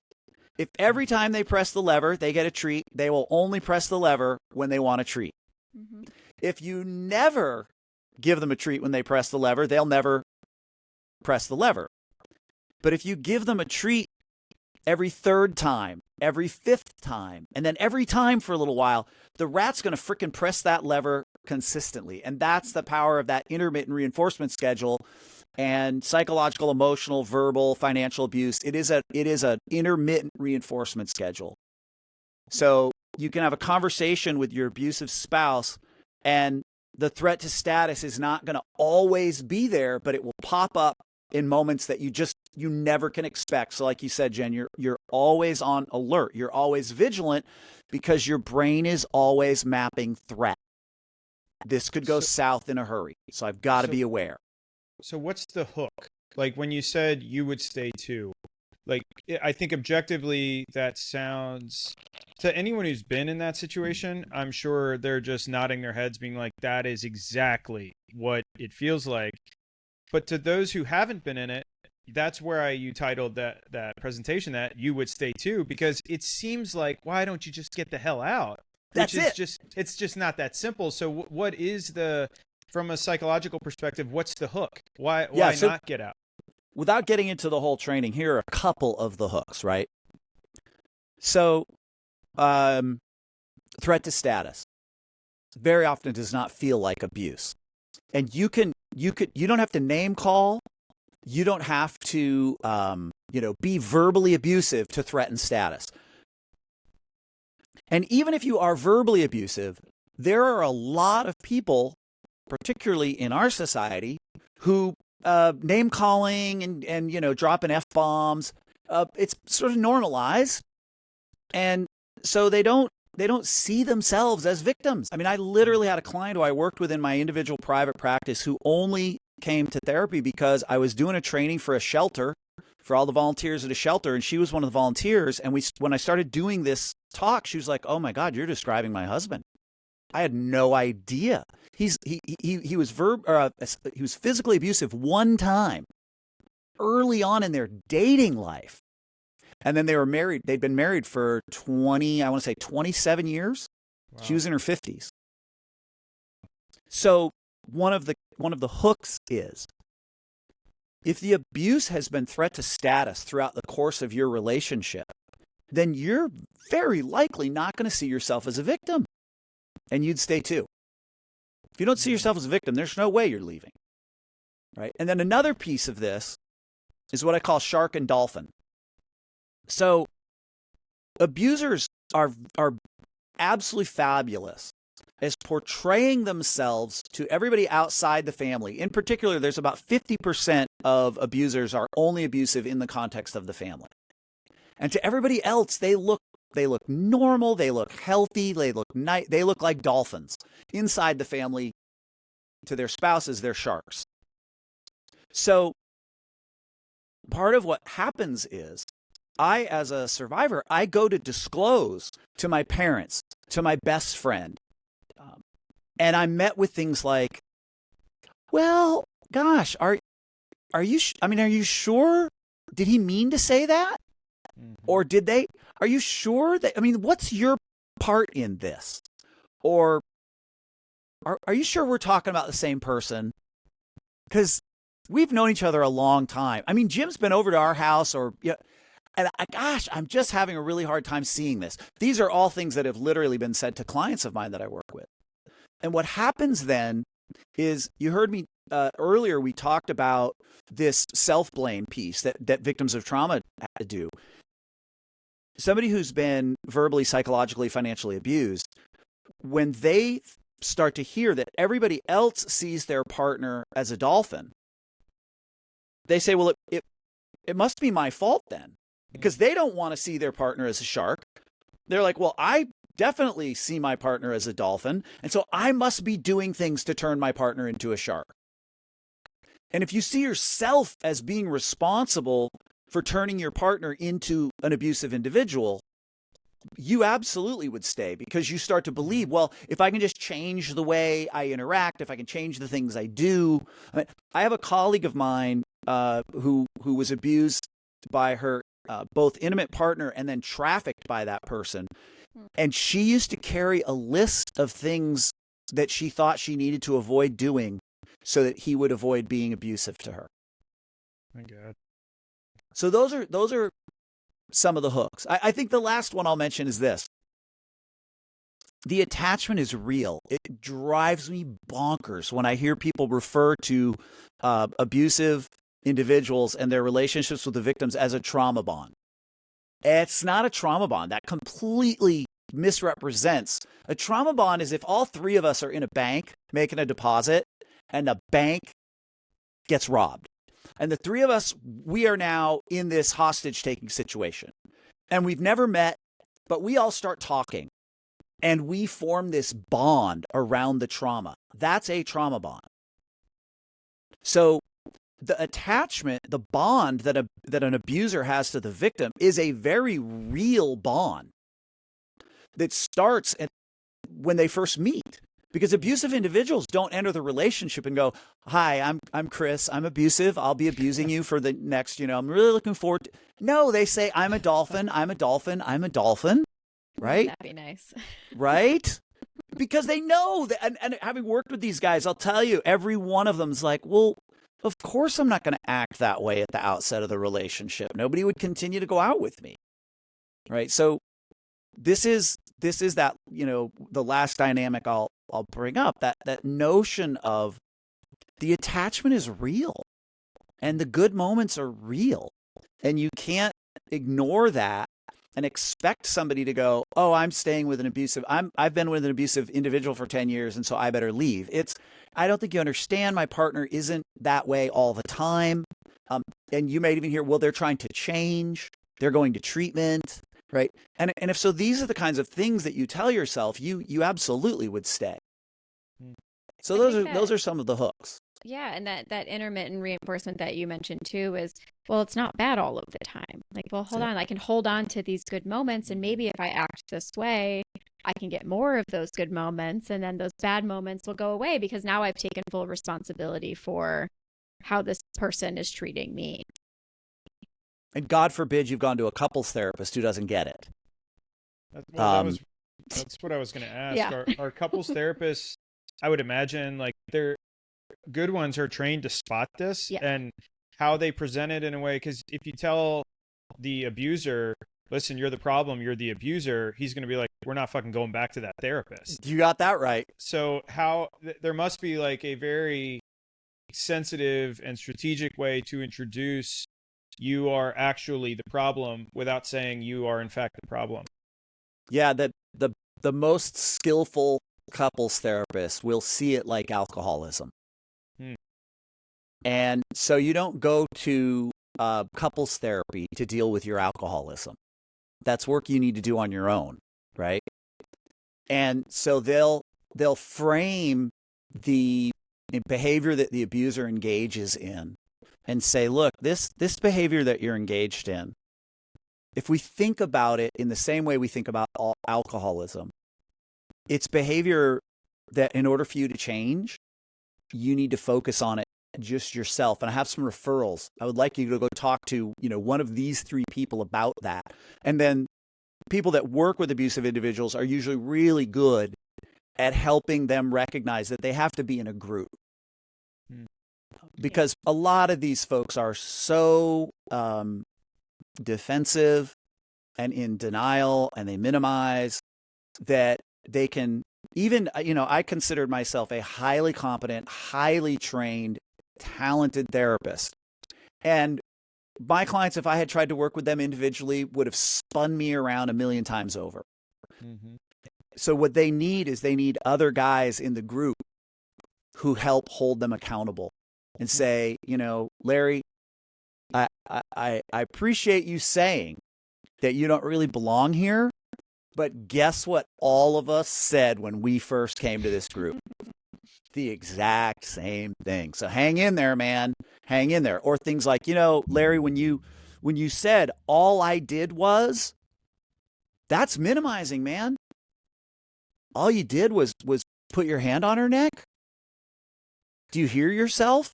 If every time they press the lever, they get a treat, they will only press the lever when they want a treat. Mm-hmm. If you never give them a treat when they press the lever, they'll never press the lever. But if you give them a treat every third time, every fifth time, and then every time for a little while, the rat's going to frickin' press that lever consistently. And that's the power of that intermittent reinforcement schedule and psychological, emotional, verbal, financial abuse. It is an intermittent reinforcement schedule. So you can have a conversation with your abusive spouse, and the threat to status is not going to always be there, but it will pop up in moments that you never can expect. So like you said, Jen, you're always on alert. You're always vigilant because your brain is always mapping threat. This could go south in a hurry. So I've got to be aware. So what's the hook? Like when you said you would stay too, like I think objectively that sounds, to anyone who's been in that situation, I'm sure they're just nodding their heads being like, that is exactly what it feels like. But to those who haven't been in it, that's where you titled that presentation that you would stay too, because it seems like, why don't you just get the hell out? It's just not that simple. So what is from a psychological perspective, what's the hook? Why not get out? Without getting into the whole training, here are a couple of the hooks, right? So, threat to status very often does not feel like abuse. And you don't have to name call. You don't have to, be verbally abusive to threaten status. And even if you are verbally abusive, there are a lot of people, particularly in our society, who name calling and dropping F-bombs, it's sort of normalized. And so they don't see themselves as victims. I mean, I literally had a client who I worked with in my individual private practice who only came to therapy because I was doing a training for a shelter, for all the volunteers at a shelter, and she was one of the volunteers. And when I started doing this talk, she was like, "Oh my God, you're describing my husband." I had no idea. He was physically abusive one time early on in their dating life. And then they were married. They'd been married for 27 years. Wow. She was in her 50s. So one of the hooks is, if the abuse has been threat to status throughout the course of your relationship, then you're very likely not going to see yourself as a victim. And you'd stay too. If you don't see yourself as a victim, there's no way you're leaving. Right? And then another piece of this is what I call shark and dolphin. So abusers are absolutely fabulous as portraying themselves to everybody outside the family. In particular, there's about 50% of abusers are only abusive in the context of the family. And to everybody else, they look normal, they look healthy, they look like dolphins. Inside the family, to their spouses, they're sharks. So part of what happens is, I, as a survivor, I go to disclose to my parents, to my best friend, and I'm met with things like, "Well, gosh, are you sure? Did he mean to say that? Or did they? Are you sure that? I mean, what's your part in this? Or are you sure we're talking about the same person? Because we've known each other a long time. I mean, Jim's been over to our house, and I'm just having a really hard time seeing this." These are all things that have literally been said to clients of mine that I work with. And what happens then is, you heard me earlier, we talked about this self-blame piece that victims of trauma have to do. Somebody who's been verbally, psychologically, financially abused, when they start to hear that everybody else sees their partner as a dolphin, they say, well, it must be my fault then, because they don't want to see their partner as a shark. They're like, well, I definitely see my partner as a dolphin, and so I must be doing things to turn my partner into a shark. And if you see yourself as being responsible for turning your partner into an abusive individual, you absolutely would stay because you start to believe, well, if I can just change the way I interact, if I can change the things I do. I have a colleague of mine who was abused by her both intimate partner and then trafficked by that person. And she used to carry a list of things that she thought she needed to avoid doing so that he would avoid being abusive to her. My God. So those are some of the hooks. I think the last one I'll mention is this. The attachment is real. It drives me bonkers when I hear people refer to abusive individuals and their relationships with the victims as a trauma bond. It's not a trauma bond. That completely misrepresents. A trauma bond is if all three of us are in a bank making a deposit and the bank gets robbed. And the three of us, we are now in this hostage-taking situation. And we've never met, but we all start talking. And we form this bond around the trauma. That's a trauma bond. So the attachment, the bond that an abuser has to the victim is a very real bond that starts when they first meet. Because abusive individuals don't enter the relationship and go, hi, I'm Chris, I'm abusive, I'll be abusing you for the next, I'm really looking forward to. No, they say, I'm a dolphin, I'm a dolphin, I'm a dolphin, right? That'd be nice. Right? Because they know that, and having worked with these guys, I'll tell you, every one of them is like, well, of course I'm not going to act that way at the outset of the relationship. Nobody would continue to go out with me, right? So this is that, the last dynamic I'll bring up, that notion of the attachment is real and the good moments are real. And you can't ignore that and expect somebody to go, oh, I'm staying with I've been with an abusive individual for 10 years, and so I better leave. I don't think you understand. My partner isn't that way all the time. And you might even hear, well, they're trying to change. They're going to treatment, right? And if so, these are the kinds of things that you tell yourself, you absolutely would stay. So those are some of the hooks. Yeah, and that intermittent reinforcement that you mentioned too is, well, it's not bad all of the time. Like, well, hold on, I can hold on to these good moments, and maybe if I act this way, I can get more of those good moments, and then those bad moments will go away because now I've taken full responsibility for how this person is treating me. And God forbid you've gone to a couples therapist who doesn't get it. That's what I was going to ask. Yeah. Our couples therapists, I would imagine, like, they're good ones are trained to spot this and how they present it in a way. Because if you tell the abuser, listen, you're the problem, you're the abuser, he's going to be like, we're not fucking going back to that therapist. You got that right. So there must be like a very sensitive and strategic way to introduce you are actually the problem without saying you are in fact the problem. Yeah, that the most skillful couples therapist will see it like alcoholism. And so you don't go to couples therapy to deal with your alcoholism. That's work you need to do on your own, right? And so they'll frame the behavior that the abuser engages in and say, look, this behavior that you're engaged in, if we think about it in the same way we think about alcoholism, it's behavior that in order for you to change, you need to focus on it just yourself. And I have some referrals. I would like you to go talk to, one of these three people about that. And then people that work with abusive individuals are usually really good at helping them recognize that they have to be in a group. Because a lot of these folks are so defensive and in denial, and they minimize that they can even, I considered myself a highly competent, highly trained, talented therapist. And my clients, if I had tried to work with them individually, would have spun me around a million times over. Mm-hmm. So what they need is other guys in the group who help hold them accountable and say, Larry, I appreciate you saying that you don't really belong here, but guess what all of us said when we first came to this group? The exact same thing. So hang in there, man. Hang in there. Or things like, Larry, when you said all I did was, That's minimizing, man. All you did was put your hand on her neck. Do you hear yourself?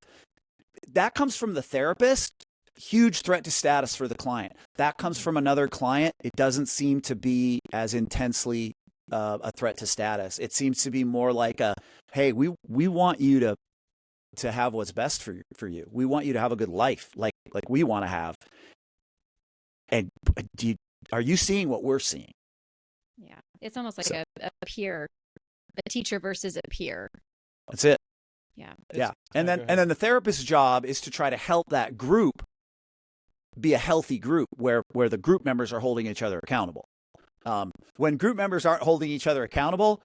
That comes from the therapist. Huge threat to status for the client. That comes from another client. It doesn't seem to be as intensely a threat to status. It seems to be more like a, hey, we want you to have what's best for you. We want you to have a good life, like we want to have. And are you seeing what we're seeing? Yeah, it's almost like a peer, a teacher versus a peer. That's it. Yeah. Yeah. And then the therapist's job is to try to help that group be a healthy group where the group members are holding each other accountable. When group members aren't holding each other accountable,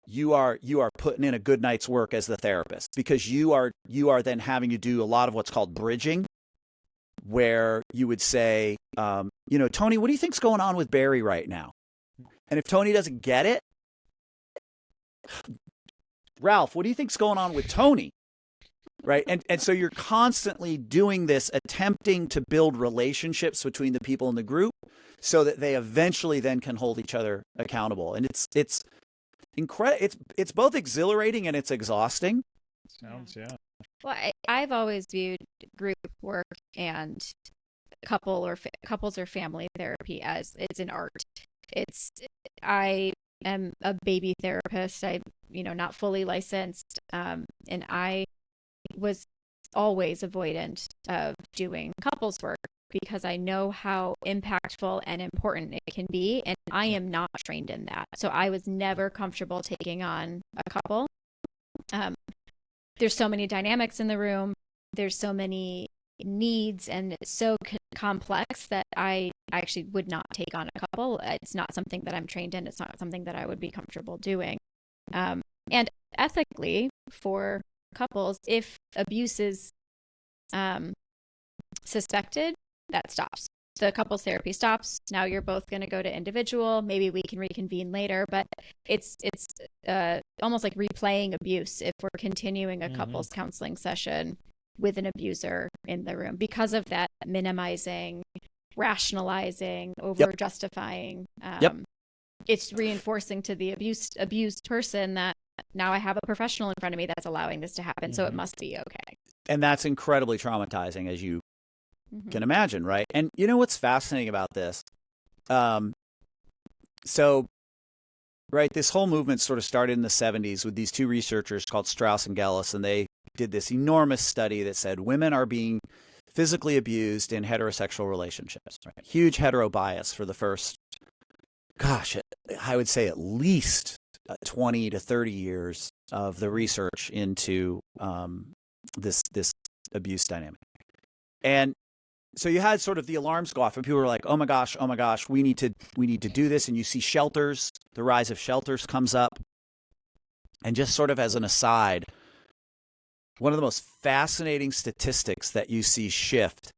you are putting in a good night's work as the therapist, because you are then having to do a lot of what's called bridging, where you would say, Tony, what do you think's going on with Barry right now? And if Tony doesn't get it, Ralph, what do you think's going on with Tony? Right. And so you're constantly doing this, attempting to build relationships between the people in the group so that they eventually then can hold each other accountable. And it's incredible. It's both exhilarating and it's exhausting. Sounds, yeah. Well, I've always viewed group work and couples or family therapy as it's an art. I am a baby therapist. I'm, not fully licensed. And I was always avoidant of doing couples work because I know how impactful and important it can be. And I am not trained in that. So I was never comfortable taking on a couple. There's so many dynamics in the room. There's so many needs, and it's so complex that I actually would not take on a couple. It's not something that I'm trained in. It's not something that I would be comfortable doing. And ethically, for couples, if abuse is suspected, that stops. The couples therapy stops. Now you're both going to go to individual. Maybe we can reconvene later, but it's almost like replaying abuse if we're continuing a couples counseling session with an abuser in the room because of that minimizing, rationalizing, over justifying. It's reinforcing to the abused person that now I have a professional in front of me that's allowing this to happen, so it must be okay. And that's incredibly traumatizing, as you can imagine, right? And you know what's fascinating about this? This whole movement sort of started in the 70s with these two researchers called Strauss and Gellis, and they did this enormous study that said women are being physically abused in heterosexual relationships. Right? Huge hetero bias for the first, I would say at least 20 to 30 years of the research into this abuse dynamic. And so you had sort of the alarms go off, and people were like, oh my gosh, we need to do this. And you see shelters, the rise of shelters comes up. And just sort of as an aside, one of the most fascinating statistics that you see shift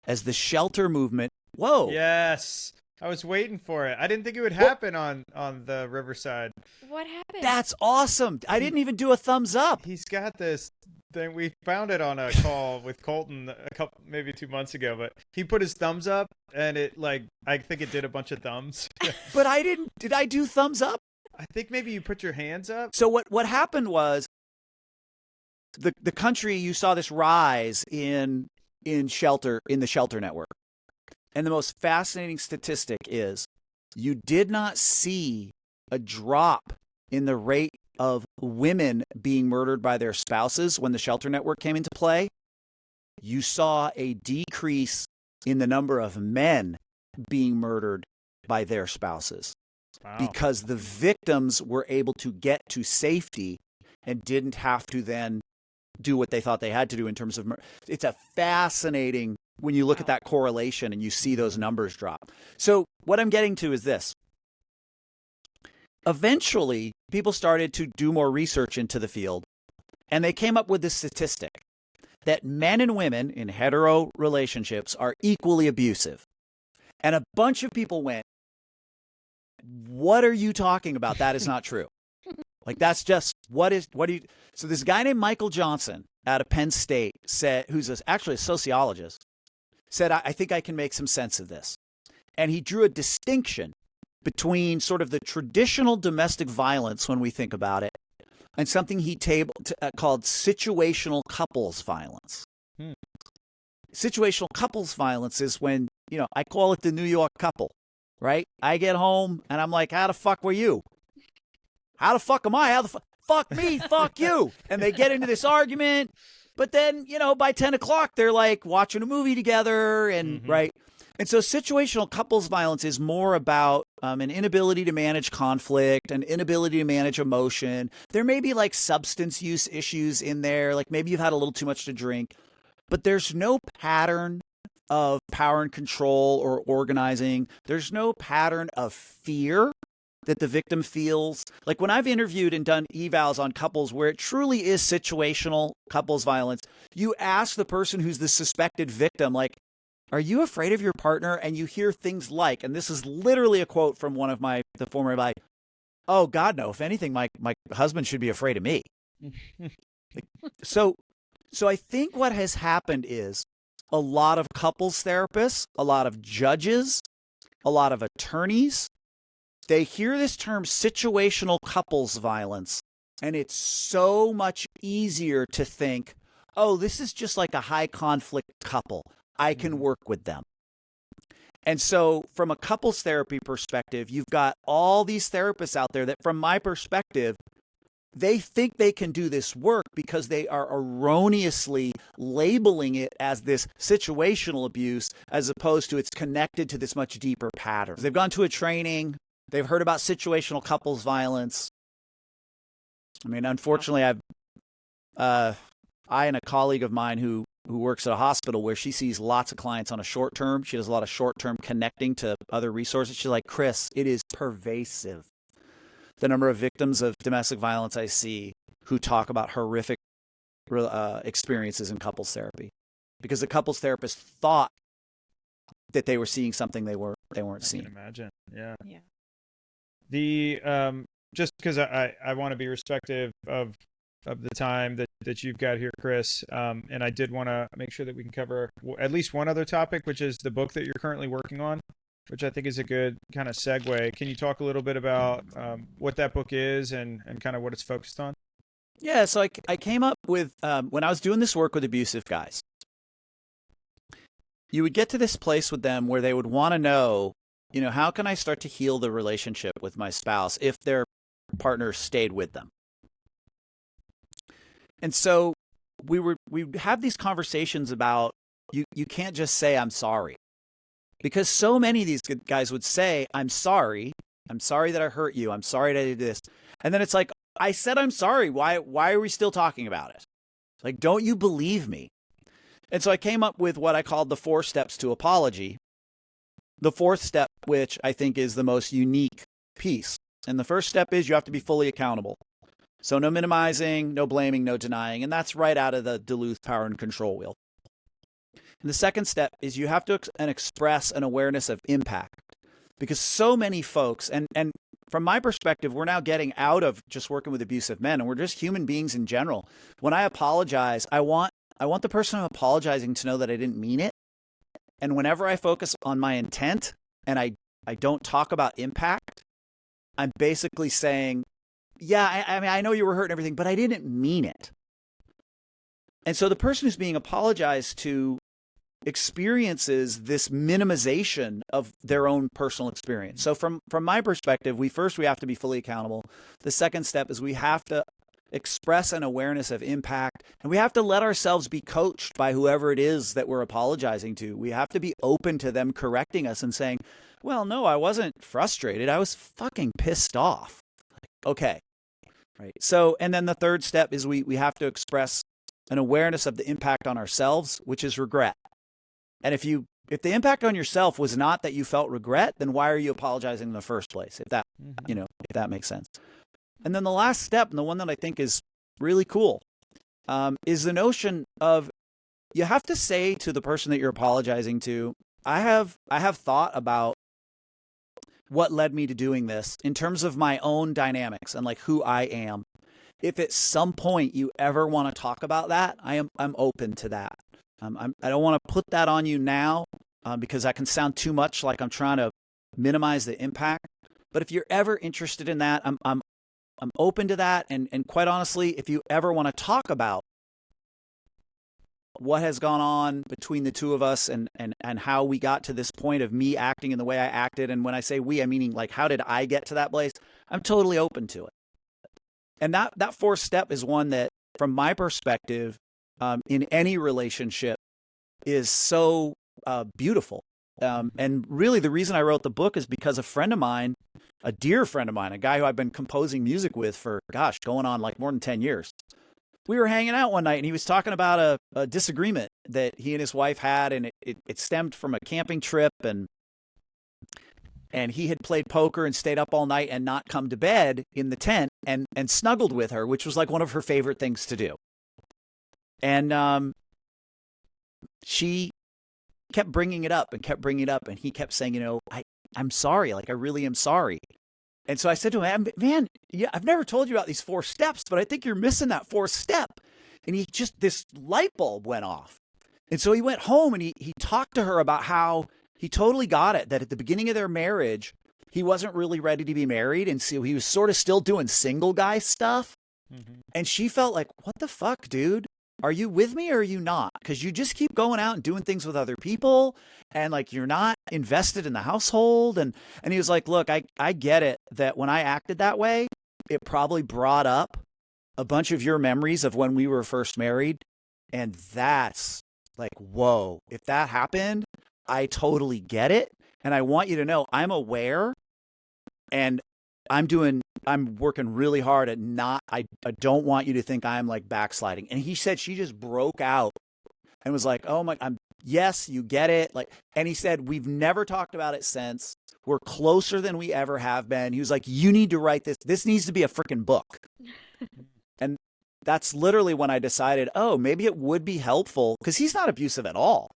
as the shelter movement. Whoa. Yes. I was waiting for it. I didn't think it would happen on the Riverside. What happened? That's awesome. I didn't even do a thumbs up. He's got this thing. We found it on a call with Colton maybe 2 months ago, but he put his thumbs up and I think it did a bunch of thumbs. But I didn't. Did I do thumbs up? I think maybe you put your hands up. So what happened was the country, you saw this rise in the shelter network. And the most fascinating statistic is you did not see a drop in the rate of women being murdered by their spouses when the shelter network came into play. You saw a decrease in the number of men being murdered by their spouses. Wow. Because the victims were able to get to safety and didn't have to then do what they thought they had to do in terms of it's a fascinating when you look at that correlation and you see those numbers drop. So what I'm getting to is this. Eventually, people started to do more research into the field, and they came up with this statistic that men and women in hetero relationships are equally abusive. And a bunch of people went, what are you talking about? That is not true. Like, that's just, so this guy named Michael Johnson out of Penn State said, who's actually a sociologist, said, I think I can make some sense of this. And he drew a distinction between sort of the traditional domestic violence when we think about it and something he called situational couples violence. Situational couples violence is when, I call it the New York couple, right? I get home and I'm like, how the fuck were you? How the fuck am I? How the fuck me? Fuck you. And they get into this argument. But then, by 10 o'clock, they're like watching a movie together and right. And so situational couples violence is more about an inability to manage conflict, an inability to manage emotion. There may be like substance use issues in there. Like maybe you've had a little too much to drink, but there's no pattern of power and control or organizing. There's no pattern of fear that the victim feels. Like when I've interviewed and done evals on couples where it truly is situational couples violence, you ask the person who's the suspected victim, like, are you afraid of your partner? And you hear things like, and this is literally a quote from one of the former, like, oh God, no, if anything, my husband should be afraid of me. So I think what has happened is a lot of couples therapists, a lot of judges, a lot of attorneys, they hear this term situational couples violence, and it's so much easier to think, oh, this is just like a high conflict couple. I can work with them. And so from a couples therapy perspective, you've got all these therapists out there that, from my perspective, they think they can do this work because they are erroneously labeling it as this situational abuse as opposed to it's connected to this much deeper pattern. They've gone to a training. They've heard about situational couples violence. I mean, unfortunately, I and a colleague of mine who works at a hospital where she sees lots of clients on a short term. She does a lot of short term connecting to other resources. She's like, Chris, it is pervasive. The number of victims of domestic violence I see who talk about horrific experiences in couples therapy because the couples therapist thought that they were seeing something they weren't seeing. I can imagine. Yeah. The just because I want to be respectful of the time that you've got here, Chris, and I did want to make sure that we can cover at least one other topic, which is the book that you're currently working on, which I think is a good kind of segue. Can you talk a little bit about what that book is and kind of what it's focused on? Yeah, so I came up with, when I was doing this work with abusive guys, you would get to this place with them where they would want to know, how can I start to heal the relationship with my spouse if their partner stayed with them? And so we have these conversations about you can't just say I'm sorry, because so many of these guys would say I'm sorry that I hurt you, I'm sorry that I did this, and then it's like, I said I'm sorry. Why are we still talking about it? Like, don't you believe me? And so I came up with what I called the 4 steps to apology. The 4th step, which I think is the most unique piece, and the first step is you have to be fully accountable. So no minimizing, no blaming, no denying. And that's right out of the Duluth Power and Control Wheel. And the second step is you have to express an awareness of impact. Because so many folks, and from my perspective, we're now getting out of just working with abusive men, and we're just human beings in general. When I apologize, I want the person I'm apologizing to know that I didn't mean it. And whenever I focus on my intent and I don't talk about impact, I'm basically saying, yeah, I mean, I know you were hurt and everything, but I didn't mean it. And so the person who's being apologized to experiences this minimization of their own personal experience. So from my perspective, we have to be fully accountable. The second step is we have to express an awareness of impact, and we have to let ourselves be coached by whoever it is that we're apologizing to. We have to be open to them correcting us and saying, well, no, I wasn't frustrated. I was fucking pissed off. Okay. Right. So, and then the third step is we have to express an awareness of the impact on ourselves, which is regret. And if the impact on yourself was not that you felt regret, then why are you apologizing in the first place? If that makes sense. And then the last step, and the one that I think is really cool, is the notion of you have to say to the person that you're apologizing to, I have thought about what led me to doing this in terms of my own dynamics and like who I am. If at some point you ever want to talk about that, I'm open to that. I don't want to put that on you now, because that can sound too much like I'm trying to minimize the impact. But if you're ever interested in that, I'm open to that. And quite honestly, if you ever want to talk about what has gone on between the two of us and how we got to this point of me acting in the way I acted. And when I say we, I'm meaning like, how did I get to that place? I'm totally open to it. And that fourth step is one that, from my perspective, in any relationship is so beautiful. And really the reason I wrote the book is because a friend of mine, a dear friend of mine, a guy who I've been composing music with for, going on like more than 10 years. We were hanging out one night and he was talking about a disagreement that he and his wife had, and it stemmed from a camping trip, and he had played poker and stayed up all night and not come to bed in the tent and snuggled with her, which was like one of her favorite things to do. And she kept bringing it up, and he kept saying, I'm sorry, like I really am sorry. And so I said to him, man, yeah, I've never told you about these 4 steps, but I think you're missing that 4th step. And this light bulb went off. And so he went home and he talked to her about how he totally got it, that at the beginning of their marriage, he wasn't really ready to be married. And so he was sort of still doing single guy stuff. Mm-hmm. And she felt like, what the fuck, dude? Are you with me or are you not? Because you just keep going out and doing things with other people, and like you're not invested in the household. And he was like, look, I get it that when I acted that way, it probably brought up a bunch of your memories of when we were first married. And that's like, whoa, if that happened, I totally get it. And I want you to know I'm aware, and I'm working really hard at I don't want you to think I'm like backsliding. And he said she just broke out and was like, oh my, yes, you get it. Like, and he said, we've never talked about it since. We're closer than we ever have been. He was like, you need to write this. This needs to be a freaking book. And that's literally when I decided, oh, maybe it would be helpful, because he's not abusive at all,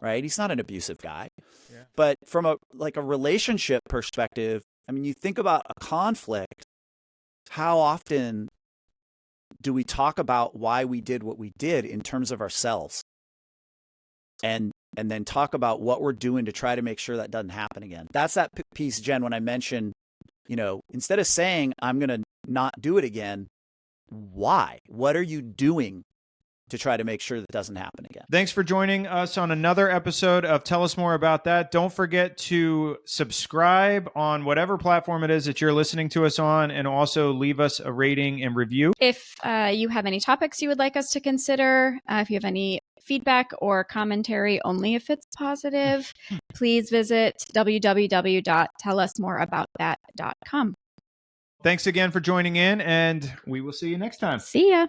right? He's not an abusive guy. Yeah. But from a relationship perspective, I mean, you think about a conflict, how often do we talk about why we did what we did in terms of ourselves? And then talk about what we're doing to try to make sure that doesn't happen again. That's that piece, Jen, when I mentioned, instead of saying, I'm going to not do it again, why? What are you doing to try to make sure that doesn't happen again? Thanks for joining us on another episode of Tell Us More About That. Don't forget to subscribe on whatever platform it is that you're listening to us on, and also leave us a rating and review. If you have any topics you would like us to consider, if you have any feedback or commentary, only if it's positive, please visit www.tellusmoreaboutthat.com. Thanks again for joining in, and we will see you next time. See ya.